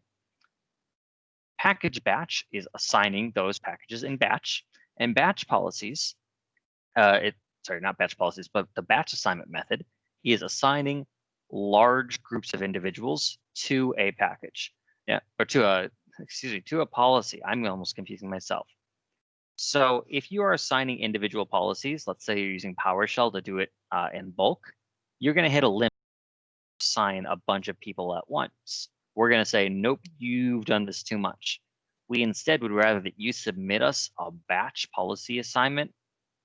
Package batch is assigning those packages in batch, and batch policies, sorry, not batch policies, but the batch assignment method is assigning large groups of individuals to a package, or to a policy. I'm almost confusing myself. So if you are assigning individual policies, let's say you're using PowerShell to do it in bulk, you're going to hit a limit, assign a bunch of people at once. We're going to say, nope, you've done this too much. We instead would rather that you submit us a batch policy assignment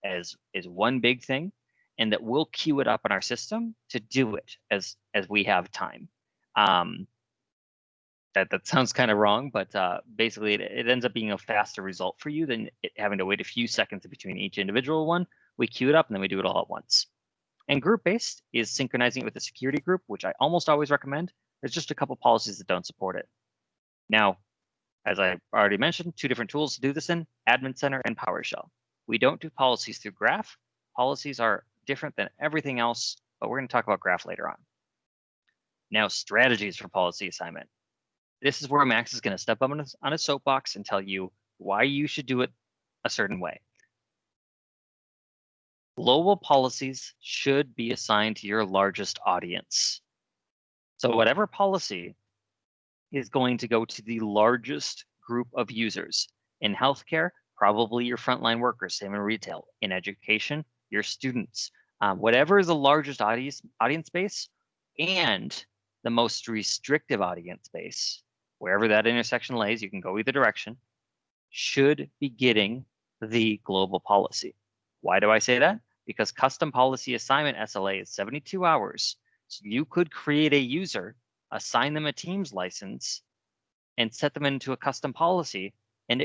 as one big thing, and that we'll queue it up in our system to do it as we have time. That sounds kind of wrong, but basically it ends up being a faster result for you than having to wait a few seconds between each individual one. We queue it up and then we do it all at once. And group-based is synchronizing it with the security group, which I almost always recommend. There's just a couple policies that don't support it. Now, as I already mentioned, 2 different tools to do this in, Admin Center and PowerShell. We don't do policies through Graph. Policies are different than everything else, but we're going to talk about Graph later on. Now, strategies for policy assignment. This is where Max is going to step up on a soapbox and tell you why you should do it a certain way. Global policies should be assigned to your largest audience. So whatever policy is going to go to the largest group of users. In healthcare, probably your frontline workers, same in retail. In education, your students. Whatever is the largest audience base and the most restrictive audience base, wherever that intersection lays, you can go either direction, should be getting the global policy. Why do I say that? Because custom policy assignment SLA is 72 hours. So you could create a user, assign them a Teams license, and set them into a custom policy. And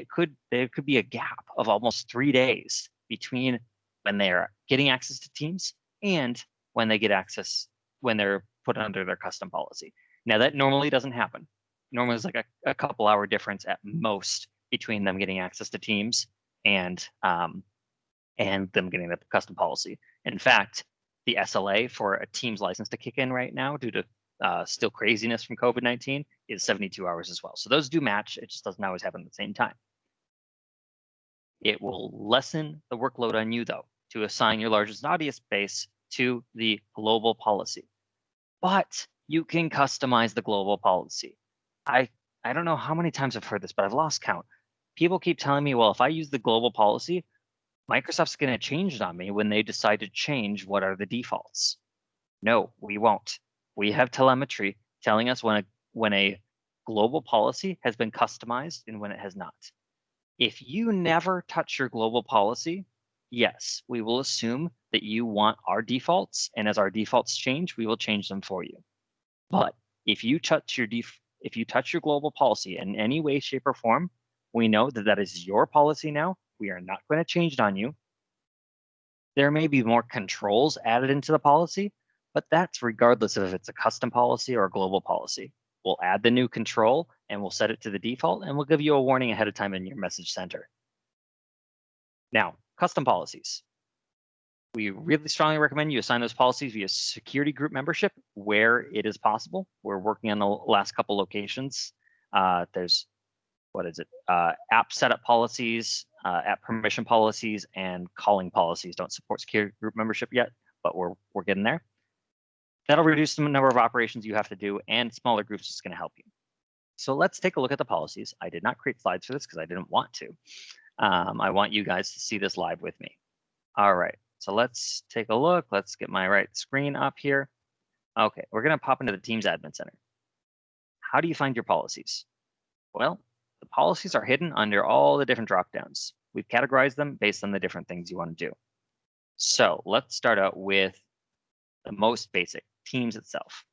there could be a gap of almost 3 days between when they're getting access to Teams and when they get access, when they're put under their custom policy. Now that normally doesn't happen. Normally it's like a couple hour difference at most between them getting access to Teams and them getting the custom policy. In fact, the SLA for a Teams license to kick in right now due to still craziness from COVID-19 is 72 hours as well. So those do match. It just doesn't always happen at the same time. It will lessen the workload on you, though, to assign your largest audience base to the global policy. But you can customize the global policy. I don't know how many times I've heard this, but I've lost count. People keep telling me, well, if I use the global policy, Microsoft's going to change it on me when they decide to change what are the defaults. No, we won't. We have telemetry telling us when a global policy has been customized and when it has not. If you never touch your global policy, yes, we will assume that you want our defaults, and as our defaults change, we will change them for you. But if you touch your global policy in any way, shape, or form, we know that that is your policy now. We are not going to change it on you. There may be more controls added into the policy, but that's regardless of if it's a custom policy or a global policy. We'll add the new control and we'll set it to the default, and we'll give you a warning ahead of time in your message center. Now, custom policies. We really strongly recommend you assign those policies via security group membership where it is possible. We're working on the last couple locations. There's, app setup policies, app permission policies, and calling policies don't support security group membership yet, but we're getting there. That'll reduce the number of operations you have to do, and smaller groups is going to help you. So let's take a look at the policies. I did not create slides for this because I didn't want to. I want you guys to see this live with me. All right, so let's take a look. Let's get my right screen up here. Okay, we're going to pop into the Teams Admin Center. How do you find your policies? Well, the policies are hidden under all the different dropdowns. We've categorized them based on the different things you want to do. So let's start out with the most basic, Teams itself.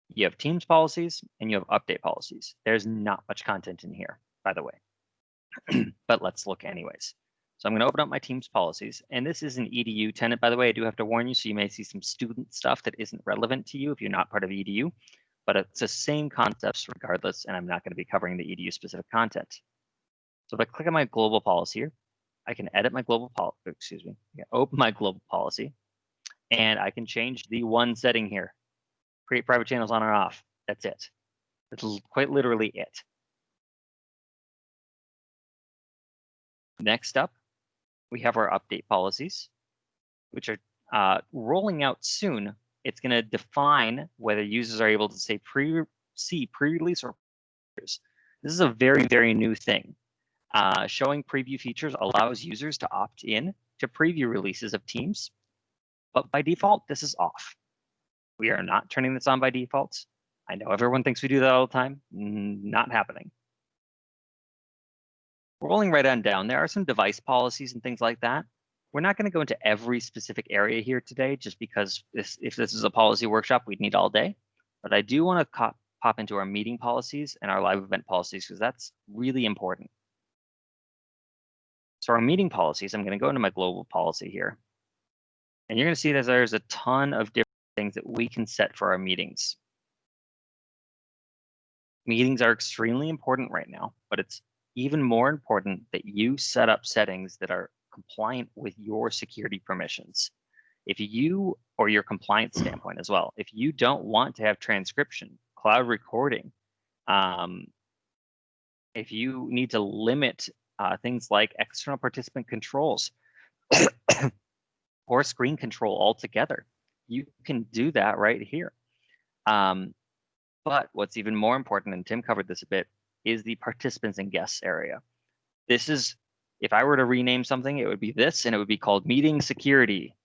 You have Teams policies and you have update policies. There's not much content in here, by the way, but let's look anyways. So I'm going to open up my Teams policies, and this is an EDU tenant, by the way. I do have to warn you, so you may see some student stuff that isn't relevant to you if you're not part of EDU, but it's the same concepts regardless, and I'm not going to be covering the EDU specific content. So if I click on my global policy here, I can edit my global policy, excuse me, I can open my global policy, and I can change the one setting here. Create private channels on or off. That's it. That's quite literally it. Next up, we have our update policies, which are rolling out soon. It's going to define whether users are able to see pre-release or features. This is a very, very new thing. Showing preview features allows users to opt in to preview releases of Teams, but by default, this is off. We are not turning this on by default. I know everyone thinks we do that all the time. Not happening. Rolling right on down, there are some device policies and things like that. We're not going to go into every specific area here today, just because if this is a policy workshop, we'd need all day. But I do want to pop into our meeting policies and our live event policies, because that's really important. So our meeting policies, I'm going to go into my global policy here. And you're going to see that there's a ton of different things that we can set for our meetings. Meetings are extremely important right now, but it's even more important that you set up settings that are compliant with your security permissions. If you, or your compliance standpoint as well, if you don't want to have transcription, cloud recording, if you need to limit things like external participant controls or screen control altogether, you can do that right here. But what's even more important, and Tim covered this a bit, is the participants and guests area. This is, if I were to rename something, it would be this, and it would be called meeting security.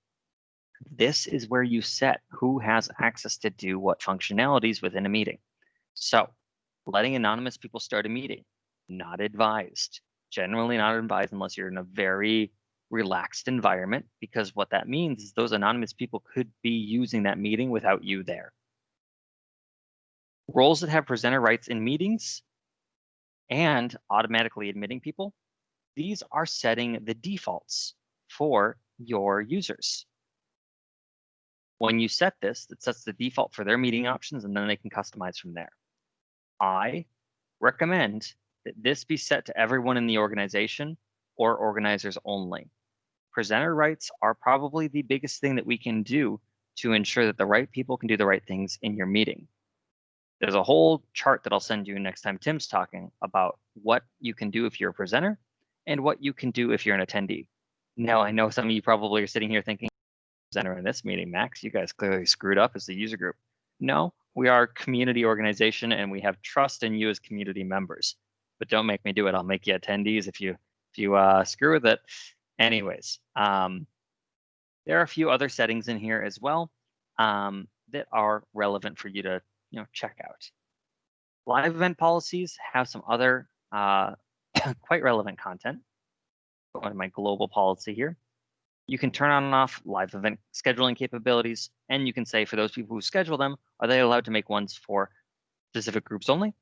This is where you set who has access to do what functionalities within a meeting. So letting anonymous people start a meeting, not advised. Generally not advised unless you're in a very relaxed environment, because what that means is those anonymous people could be using that meeting without you there. Roles that have presenter rights in meetings and automatically admitting people, these are setting the defaults for your users. When you set this, it sets the default for their meeting options, and then they can customize from there. I recommend that this be set to everyone in the organization or organizers only. Presenter rights are probably the biggest thing that we can do to ensure that the right people can do the right things in your meeting. There's a whole chart that I'll send you next time Tim's talking about what you can do if you're a presenter and what you can do if you're an attendee. Now, I know some of you probably are sitting here thinking, presenter in this meeting, Max, you guys clearly screwed up as the user group. No, we are a community organization and we have trust in you as community members. But don't make me do it. I'll make you attendees if you screw with it. Anyways, there are a few other settings in here as well that are relevant for you to check out. Live event policies have some other quite relevant content. Go into my global policy here. You can turn on and off live event scheduling capabilities, and you can say for those people who schedule them, are they allowed to make ones for specific groups only,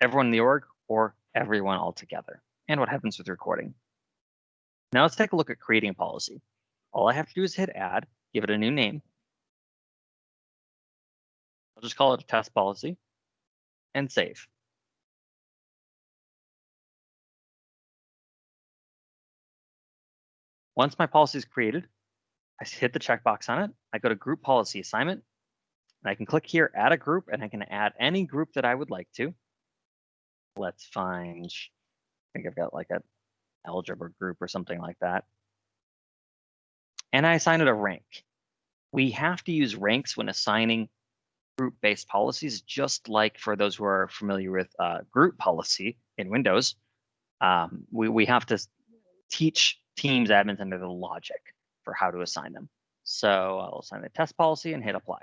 everyone in the org, or everyone altogether, and what happens with recording. Now let's take a look at creating a policy. All I have to do is hit add, give it a new name. I'll just call it a test policy and save. Once my policy is created, I hit the checkbox on it. I go to group policy assignment, and I can click here, add a group, and I can add any group that I would like to. Let's find, I think I've got like an algebra group or something like that. And I assign it a rank. We have to use ranks when assigning group-based policies, just like for those who are familiar with group policy in Windows. We have to teach Teams admins under the logic for how to assign them. So I'll assign the test policy and hit apply.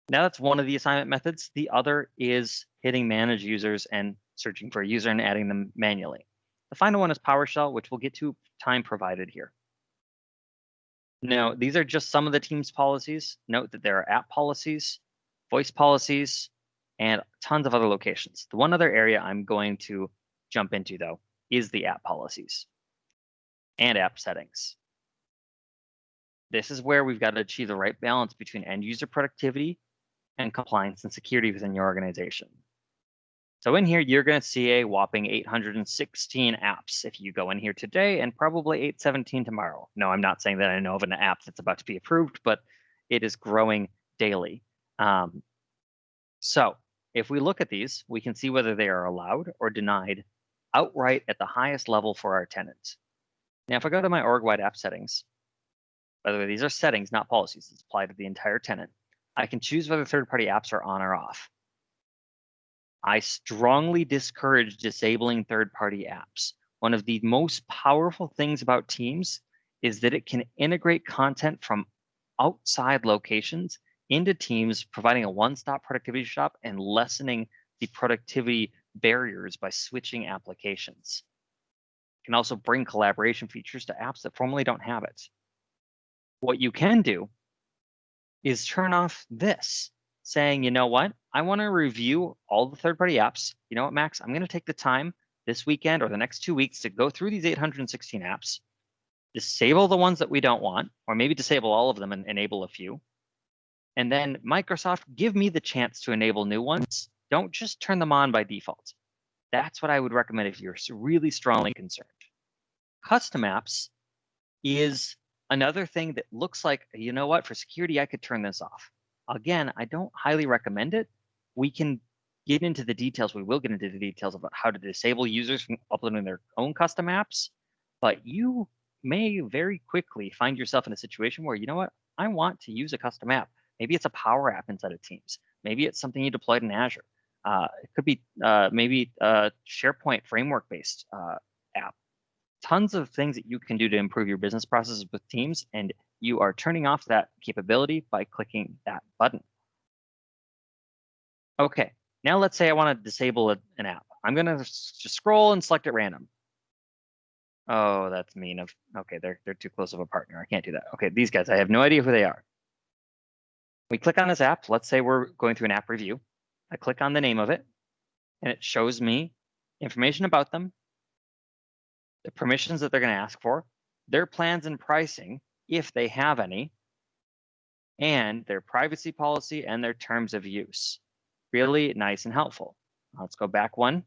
Now that's one of the assignment methods. The other is hitting manage users and searching for a user and adding them manually. The final one is PowerShell, which we'll get to time provided here. Now, these are just some of the Teams policies. Note that there are app policies, voice policies, and tons of other locations. The one other area I'm going to jump into, though, is the app policies and app settings. This is where we've got to achieve the right balance between end user productivity and compliance and security within your organization. So in here, you're going to see a whopping 816 apps if you go in here today, and probably 817 tomorrow. No, I'm not saying that I know of an app that's about to be approved, but it is growing daily. So if we look at these, we can see whether they are allowed or denied outright at the highest level for our tenants. Now, if I go to my org-wide app settings, by the way, these are settings, not policies. It's applied to the entire tenant. I can choose whether third-party apps are on or off. I strongly discourage disabling third-party apps. One of the most powerful things about Teams is that it can integrate content from outside locations into Teams, providing a one-stop productivity shop and lessening the productivity barriers by switching applications. It can also bring collaboration features to apps that formerly don't have it. What you can do is turn off this, saying, you know what, I want to review all the third-party apps. You know what, Max, I'm going to take the time this weekend or the next 2 weeks to go through these 816 apps, disable the ones that we don't want, or maybe disable all of them and enable a few. And then Microsoft, give me the chance to enable new ones. Don't just turn them on by default. That's what I would recommend if you're really strongly concerned. Custom apps is another thing that looks like, you know what, for security, I could turn this off. Again, I don't highly recommend it. We can get into the details. We will get into the details about how to disable users from uploading their own custom apps. But you may very quickly find yourself in a situation where, you know what, I want to use a custom app. Maybe it's a Power App inside of Teams. Maybe it's something you deployed in Azure. It could be maybe a SharePoint framework-based app. Tons of things that you can do to improve your business processes with Teams, and you are turning off that capability by clicking that button. Okay, now let's say I want to disable an app. I'm going to just scroll and select at random. Oh, that's mean. Okay, they're too close of a partner. I can't do that. Okay, these guys, I have no idea who they are. We click on this app. Let's say we're going through an app review. I click on the name of it, and it shows me information about them, the permissions that they're going to ask for, their plans and pricing, if they have any, and their privacy policy and their terms of use. Really nice and helpful. Let's go back one.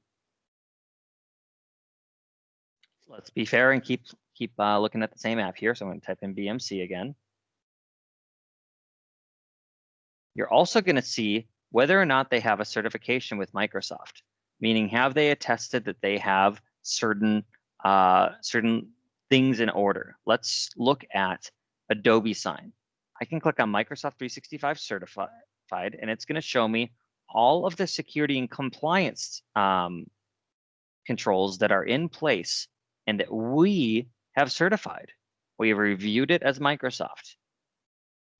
Let's be fair and keep looking at the same app here. So I'm going to type in BMC again. You're also going to see whether or not they have a certification with Microsoft, meaning have they attested that they have certain things in order. Let's look at Adobe Sign. I can click on Microsoft 365 Certified, and it's going to show me all of the security and compliance controls that are in place and that we have certified. We have reviewed it as Microsoft.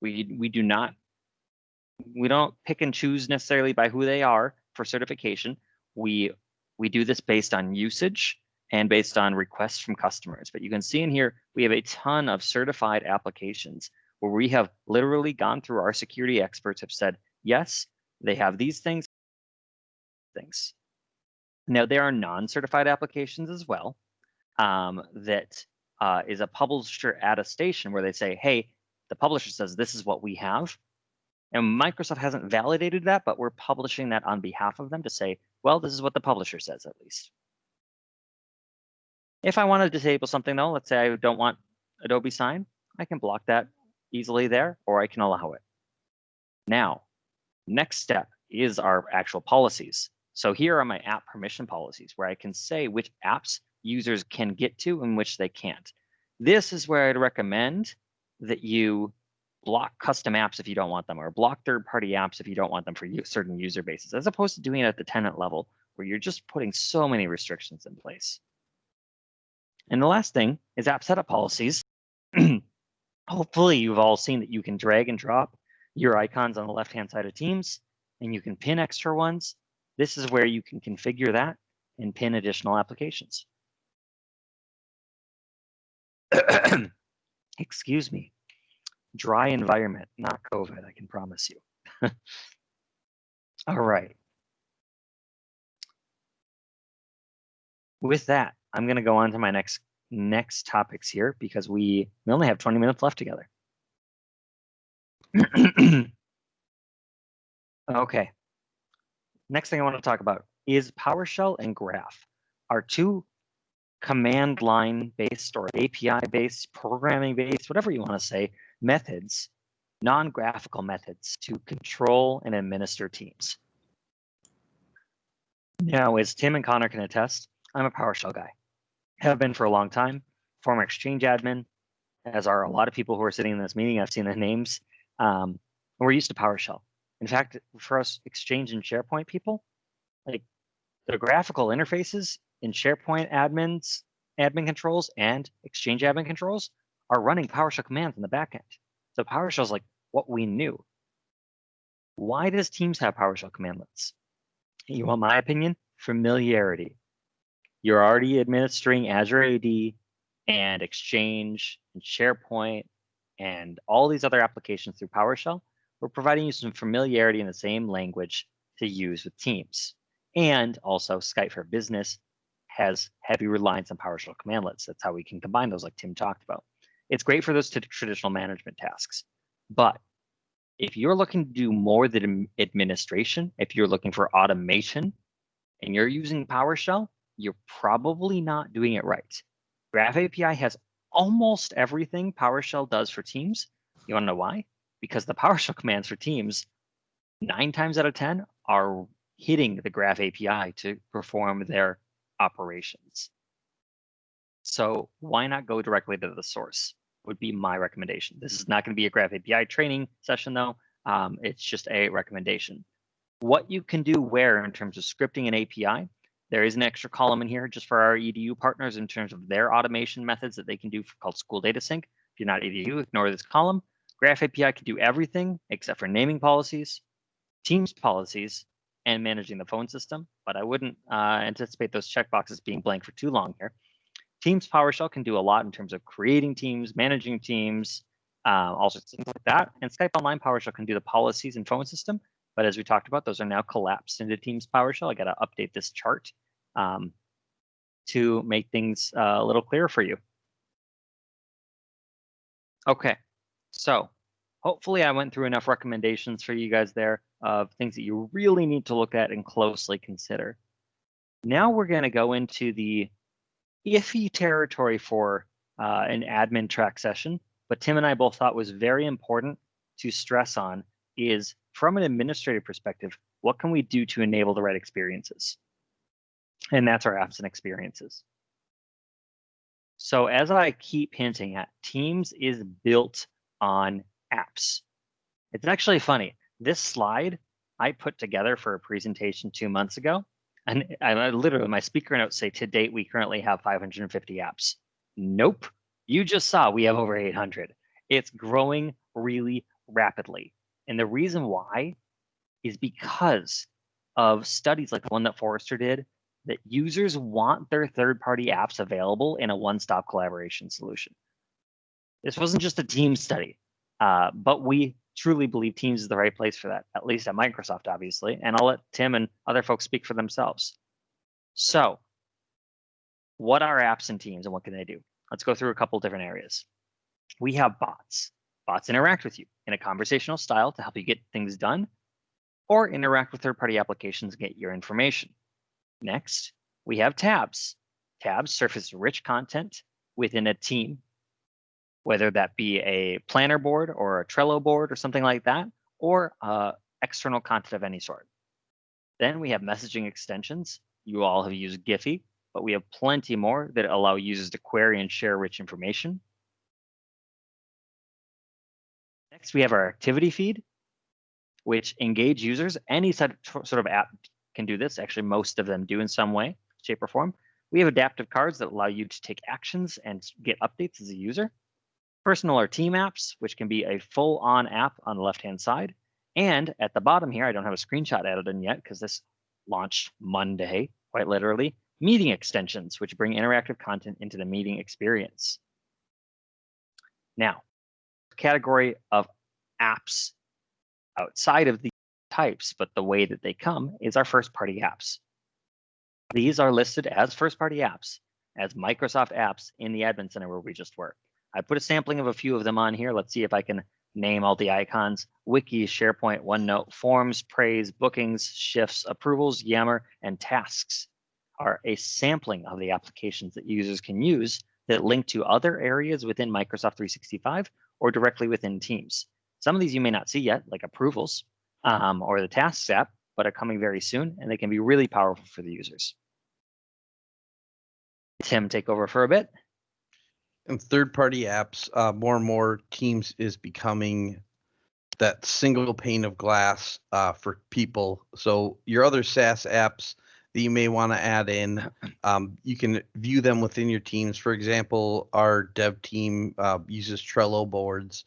We don't pick and choose necessarily by who they are for certification. We do this based on usage and based on requests from customers. But you can see in here, we have a ton of certified applications where we have literally gone through, our security experts have said, yes, they have these things. Now, there are non-certified applications as well that is a publisher attestation where they say, hey, the publisher says this is what we have. And Microsoft hasn't validated that, but we're publishing that on behalf of them to say, well, this is what the publisher says at least. If I want to disable something though, let's say I don't want Adobe Sign, I can block that easily there, or I can allow it. Now, next step is our actual policies. So here are my app permission policies where I can say which apps users can get to and which they can't. This is where I'd recommend that you block custom apps if you don't want them, or block third-party apps if you don't want them for certain user bases, as opposed to doing it at the tenant level where you're just putting so many restrictions in place. And the last thing is app setup policies. Hopefully you've all seen that you can drag and drop your icons on the left-hand side of Teams, and you can pin extra ones. This is where you can configure that and pin additional applications. Excuse me. Dry environment, not COVID, I can promise you. All right. With that, I'm going to go on to my next topics here because we only have 20 minutes left together. Okay. Next thing I want to talk about is PowerShell and Graph, are two command line based or API based, programming based, whatever you want to say, methods, non-graphical methods to control and administer teams. Now, as Tim and Connor can attest, I'm a PowerShell guy. Have been for a long time, former Exchange admin, as are a lot of people who are sitting in this meeting. I've seen the names. We're used to PowerShell. In fact, for us Exchange and SharePoint people, like the graphical interfaces in SharePoint admin controls and Exchange admin controls are running PowerShell commands in the back end. So PowerShell is like what we knew. Why does Teams have PowerShell commandlets? You want my opinion? Familiarity. You're already administering Azure AD and Exchange and SharePoint and all these other applications through PowerShell. We're providing you some familiarity in the same language to use with Teams. And also Skype for Business has heavy reliance on PowerShell commandlets. That's how we can combine those like Tim talked about. It's great for those traditional management tasks. But if you're looking to do more than administration, if you're looking for automation and you're using PowerShell, you're probably not doing it right. Graph API has almost everything PowerShell does for Teams. You want to know why? Because the PowerShell commands for Teams, 9 times out of 10, are hitting the Graph API to perform their operations. So why not go directly to the source? Would be my recommendation. This is not going to be a Graph API training session, though. It's just a recommendation. What you can do where in terms of scripting an API, there is an extra column in here just for our EDU partners in terms of their automation methods that they can do called School Data Sync. If you're not EDU, ignore this column. Graph API can do everything except for naming policies, Teams policies, and managing the phone system. But I wouldn't anticipate those checkboxes being blank for too long here. Teams PowerShell can do a lot in terms of creating teams, managing teams, all sorts of things like that. And Skype Online PowerShell can do the policies and phone system. But as we talked about, those are now collapsed into Teams PowerShell. I got to update this chart to make things a little clearer for you. Okay, so hopefully I went through enough recommendations for you guys there of things that you really need to look at and closely consider. Now we're going to go into the iffy territory for an admin track session, but Tim and I both thought was very important to stress on is from an administrative perspective, what can we do to enable the right experiences? And that's our apps and experiences. So as I keep hinting at, Teams is built on apps. It's actually funny. This slide I put together for a presentation 2 months ago. And I literally, my speaker notes say to date, we currently have 550 apps. Nope. You just saw we have over 800. It's growing really rapidly. And the reason why is because of studies like the one that Forrester did, that users want their third-party apps available in a one-stop collaboration solution. This wasn't just a Teams study, but we truly believe Teams is the right place for that, at least at Microsoft, obviously. And I'll let Tim and other folks speak for themselves. So what are apps and Teams and what can they do? Let's go through a couple different areas. We have bots. Bots interact with you in a conversational style to help you get things done or interact with third-party applications and get your information. Next, we have tabs. Tabs surface rich content within a team, whether that be a planner board or a Trello board or something like that, or external content of any sort. Then we have messaging extensions. You all have used Giphy, but we have plenty more that allow users to query and share rich information. Next, we have our activity feed, which engage users. Any sort of app can do this. Actually, most of them do in some way, shape, or form. We have adaptive cards that allow you to take actions and get updates as a user. Personal or team apps, which can be a full-on app on the left-hand side. And at the bottom here, I don't have a screenshot added in yet because this launched Monday, quite literally, meeting extensions, which bring interactive content into the meeting experience. Now, category of apps outside of the types, but the way that they come is our first-party apps. These are listed as first-party apps. as Microsoft apps in the admin center where we just were. I put a sampling of a few of them on here. Let's see if I can name all the icons. Wiki, SharePoint, OneNote, Forms, Praise, Bookings, Shifts, Approvals, Yammer, and Tasks are a sampling of the applications that users can use that link to other areas within Microsoft 365 or directly within Teams. Some of these you may not see yet, like Approvals or the Tasks app, but are coming very soon, and they can be really powerful for the users. Tim, take over for a bit. And third-party apps, more and more Teams is becoming that single pane of glass for people. So your other SaaS apps that you may want to add in, you can view them within your Teams. For example, our dev team uses Trello boards.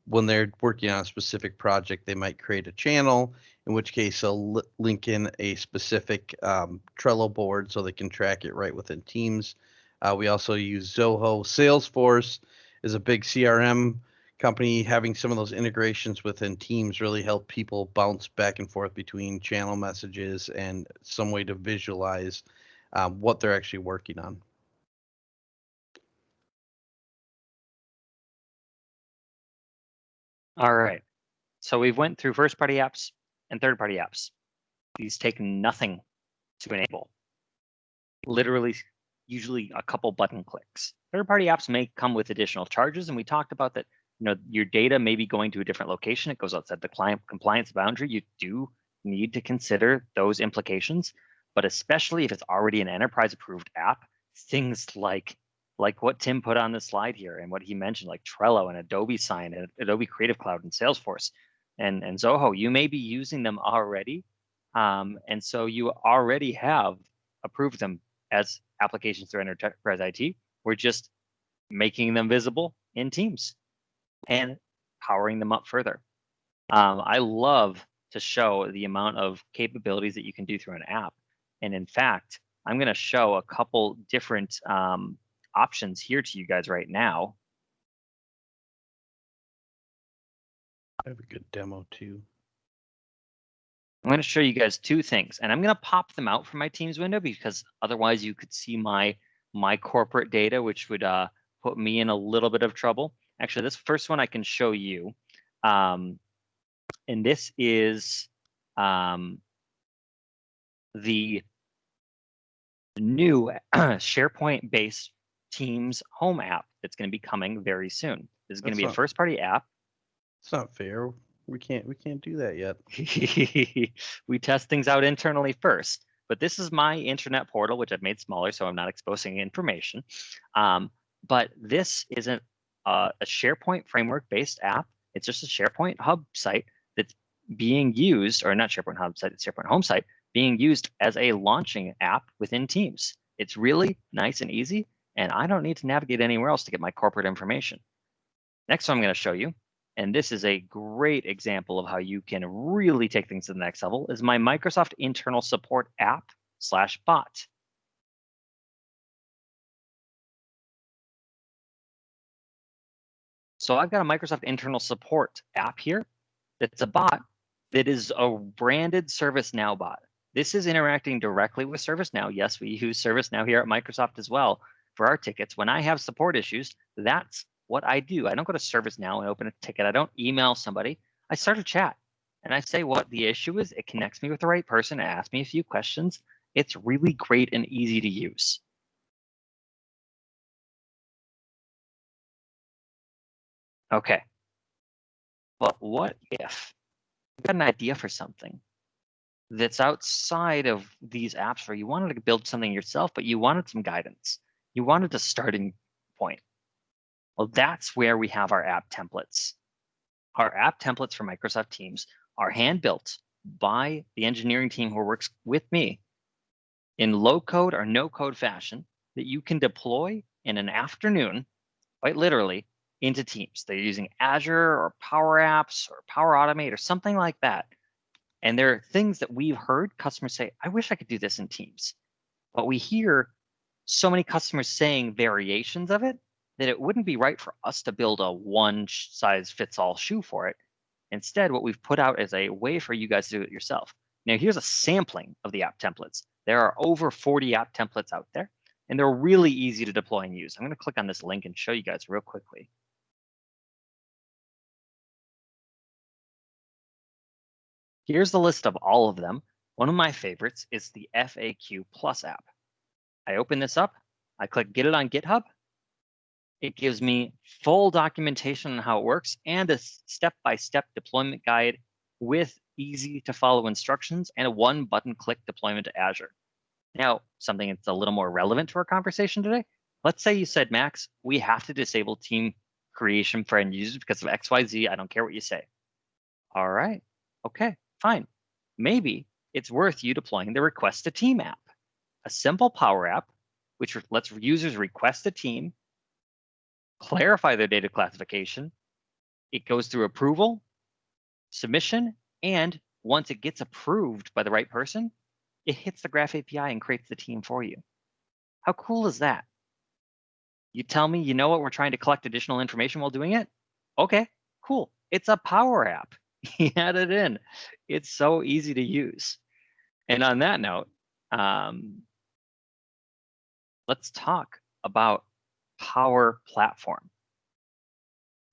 When they're working on a specific project, they might create a channel, in which case they'll link in a specific Trello board so they can track it right within Teams. We also use Zoho. Salesforce is a big CRM company. Having some of those integrations within Teams really help people bounce back and forth between channel messages and some way to visualize what they're actually working on. All right. So we've went through first-party apps and third-party apps. These take nothing to enable. Literally, usually a couple button clicks. Third-party apps may come with additional charges, and we talked about that. Your data may be going to a different location. It goes outside the client compliance boundary. You do need to consider those implications, but especially if it's already an enterprise-approved app, things like what Tim put on the slide here and what he mentioned, like Trello and Adobe Sign and Adobe Creative Cloud and Salesforce and Zoho, you may be using them already. And so you already have approved them as applications through Enterprise IT. We're just making them visible in Teams and powering them up further. I love to show the amount of capabilities that you can do through an app. And in fact, I'm going to show a couple different options here to you guys right now. I have a good demo too. I'm going to show you guys two things, and I'm going to pop them out from my Teams window because otherwise you could see my corporate data, which would put me in a little bit of trouble. Actually, this first one I can show you, and this is the new SharePoint-based Teams home app that's going to be coming very soon. This is going to be a first-party app. It's not fair. We can't do that yet. We test things out internally first. But this is my internet portal, which I've made smaller, so I'm not exposing information. But this isn't a SharePoint framework-based app. It's just a SharePoint hub site that's being used, or not SharePoint hub site, it's SharePoint home site, being used as a launching app within Teams. It's really nice and easy, and I don't need to navigate anywhere else to get my corporate information. Next one I'm going to show you, and this is a great example of how you can really take things to the next level, is my Microsoft internal support app / bot. So I've got a Microsoft internal support app here that's a bot that is a branded ServiceNow bot. This is interacting directly with ServiceNow. Yes, we use ServiceNow here at Microsoft as well for our tickets. When I have support issues, that's what I do. I don't go to ServiceNow and open a ticket. I don't email somebody. I start a chat and I say what the issue is. It connects me with the right person. It asks me a few questions. It's really great and easy to use. Okay. But what if you've got an idea for something that's outside of these apps where you wanted to build something yourself, but you wanted some guidance. You wanted a starting point. Well, that's where we have our app templates. Our app templates for Microsoft Teams are hand-built by the engineering team who works with me in low-code or no-code fashion that you can deploy in an afternoon, quite literally, into Teams. They're using Azure or Power Apps or Power Automate or something like that. And there are things that we've heard customers say, I wish I could do this in Teams. But we hear so many customers saying variations of it that it wouldn't be right for us to build a one-size-fits-all shoe for it. Instead, what we've put out is a way for you guys to do it yourself. Now, here's a sampling of the app templates. There are over 40 app templates out there. and they're really easy to deploy and use. I'm going to click on this link and show you guys real quickly. Here's the list of all of them. One of my favorites is the FAQ Plus app. I open this up, I click Get It on GitHub. It gives me full documentation on how it works and a step-by-step deployment guide with easy to follow instructions and a one button click deployment to Azure. Now, something that's a little more relevant to our conversation today. Let's say you said, Max, we have to disable team creation for end users because of XYZ. I don't care what you say. All right. Okay, fine. Maybe it's worth you deploying the Request a Team app, a simple Power App, which lets users request a team, clarify their data classification. It goes through approval, submission, and once it gets approved by the right person, it hits the Graph API and creates the team for you. How cool is that? You tell me, you know what, we're trying to collect additional information while doing it? Okay, cool. It's a Power App. He add it in. It's so easy to use. And on that note, let's talk about Power Platform.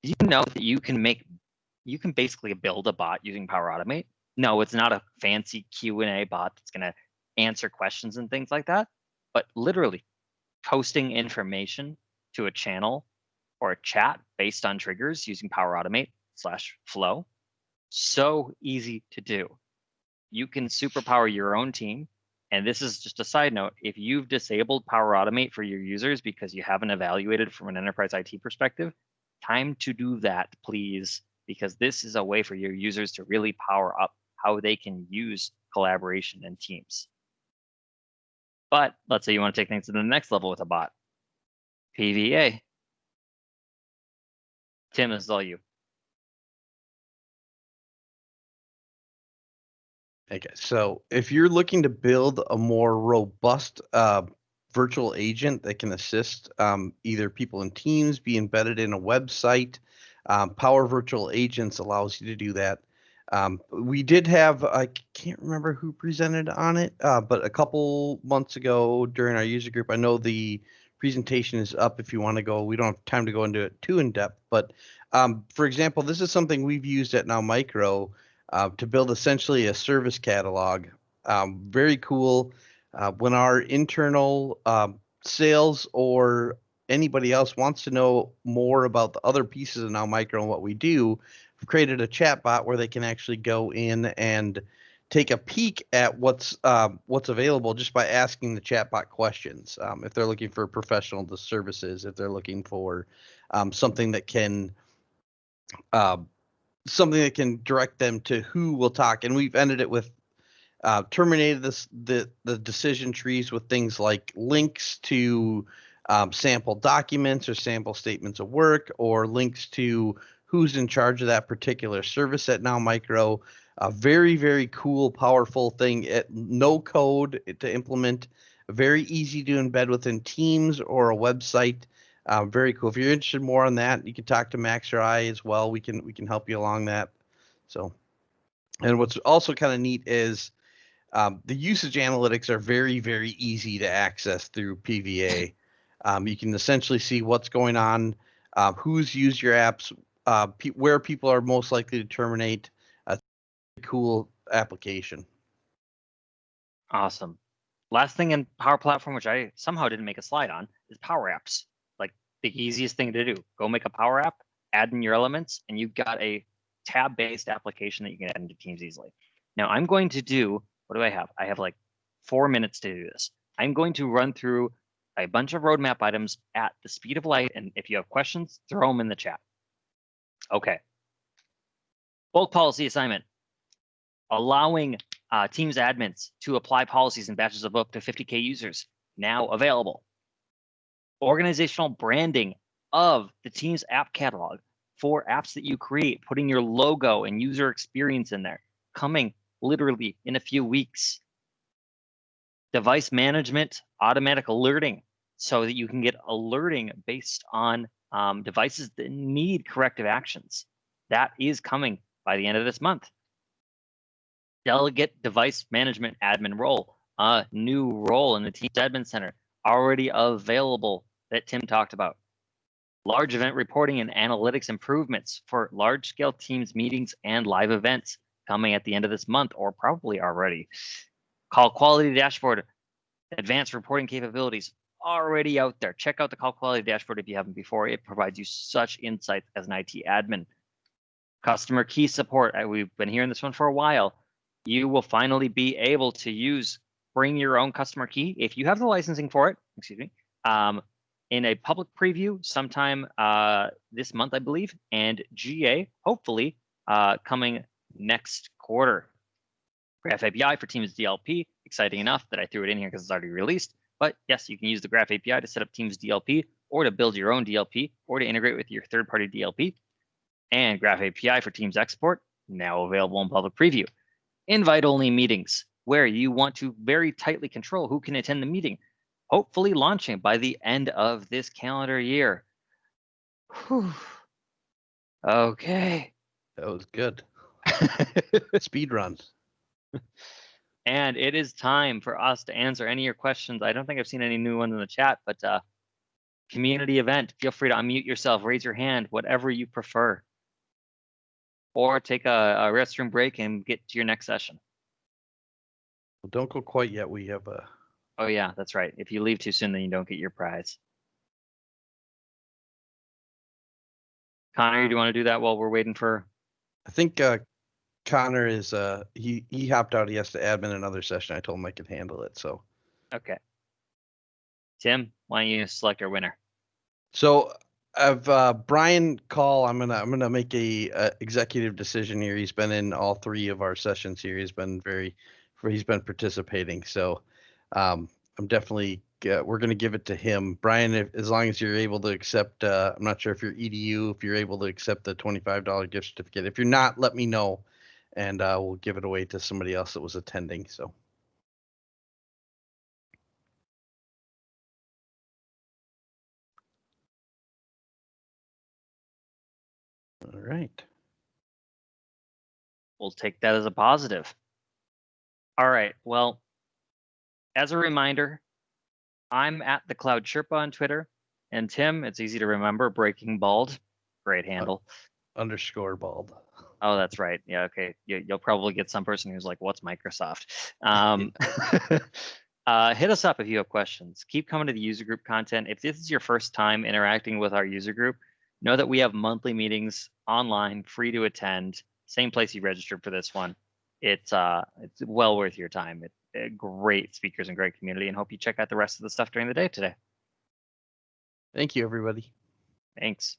Do you know that you can basically build a bot using Power Automate? No, it's not a fancy Q&A bot that's going to answer questions and things like that, but literally posting information to a channel or a chat based on triggers using Power Automate /flow. So easy to do. You can superpower your own team. And this is just a side note. If you've disabled Power Automate for your users because you haven't evaluated from an enterprise IT perspective, time to do that, please, because this is a way for your users to really power up how they can use collaboration and teams. But let's say you want to take things to the next level with a bot. PVA. Tim, this is all you. Okay, so if you're looking to build a more robust virtual agent that can assist either people in teams, be embedded in a website, Power Virtual Agents allows you to do that. We did have, I can't remember who presented on it, but a couple months ago during our user group, I know the presentation is up if you want to go. We don't have time to go into it too in depth, but for example, this is something we've used at nowmicro to build essentially a service catalog. Very cool. When our internal sales or anybody else wants to know more about the other pieces of nowmicro and what we do, we've created a chat bot where they can actually go in and take a peek at what's available just by asking the chatbot questions. If they're looking for professional services, if they're looking for something that can direct them to who will talk. And we've ended it with terminated the decision trees with things like links to sample documents or sample statements of work, or links to who's in charge of that particular service at nowmicro. A very, very cool, powerful thing at no code to implement, very easy to embed within Teams or a website. Very cool. If you're interested more on that, you can talk to Max or I as well. We can help you along that. So, and what's also kind of neat is the usage analytics are very, very easy to access through PVA. You can essentially see what's going on, who's used your apps, where people are most likely to terminate. Cool application. Awesome. Last thing in Power Platform, which I somehow didn't make a slide on, is Power Apps. Like the easiest thing to do. Go make a Power App, add in your elements, and you've got a tab-based application that you can add into Teams easily. Now I'm going to do, what do I have? I have like 4 minutes to do this. I'm going to run through a bunch of roadmap items at the speed of light, and if you have questions, throw them in the chat. Okay. Bulk policy assignment. Allowing Teams admins to apply policies in batches of up to 50K users, now available. Organizational branding of the Teams app catalog for apps that you create, putting your logo and user experience in there, coming literally in a few weeks. Device management, automatic alerting, so that you can get alerting based on devices that need corrective actions. That is coming by the end of this month. Delegate device management admin role, a new role in the Teams Admin Center. already available that Tim talked about. Large event reporting and analytics improvements for large-scale Teams meetings and live events coming at the end of this month, or probably already. Call quality dashboard, advanced reporting capabilities already out there. Check out the call quality dashboard if you haven't before. It provides you such insights as an IT admin. Customer key support. We've been hearing this one for a while. You will finally be able to bring your own customer key if you have the licensing for it. Excuse me. In a public preview sometime this month, I believe, and GA hopefully coming next quarter. Graph API for Teams DLP. Exciting enough that I threw it in here because it's already released. But yes, you can use the Graph API to set up Teams DLP or to build your own DLP or to integrate with your third-party DLP. And Graph API for Teams Export, now available in public preview. Invite-only meetings, where you want to very tightly control who can attend the meeting, hopefully launching by the end of this calendar year. Whew. Okay. That was good. Speed run. And it is time for us to answer any of your questions. I don't think I've seen any new ones in the chat, but community event, feel free to unmute yourself, raise your hand, whatever you prefer. Or take a restroom break and get to your next session. Well, don't go quite yet. We have a... Oh yeah, that's right. If you leave too soon, then you don't get your prize. Connor, do you want to do that while we're waiting for? I think Connor is he hopped out. He has to admin another session. I told him I could handle it. So okay. Tim, why don't you select our winner? So I've Brian Call. I'm gonna make a executive decision here. He's been in all three of our sessions here. He's been participating. So I'm definitely we're gonna give it to him. Brian, as long as you're able to accept. I'm not sure if you're EDU, if you're able to accept the $25 gift certificate. If you're not, let me know, and we'll give it away to somebody else that was attending. So. All right. We'll take that as a positive. All right. Well, as a reminder, I'm at the Cloud Sherpa on Twitter, and Tim, it's easy to remember, Breaking Bald, great handle. _ bald. Oh, that's right. Yeah. Okay. You'll probably get some person who's like, "What's Microsoft?" Hit us up if you have questions. Keep coming to the user group content. If this is your first time interacting with our user group, know that we have monthly meetings online, free to attend. Same place you registered for this one. It's well worth your time. Great speakers and great community, and hope you check out the rest of the stuff during the day today. Thank you, everybody. Thanks.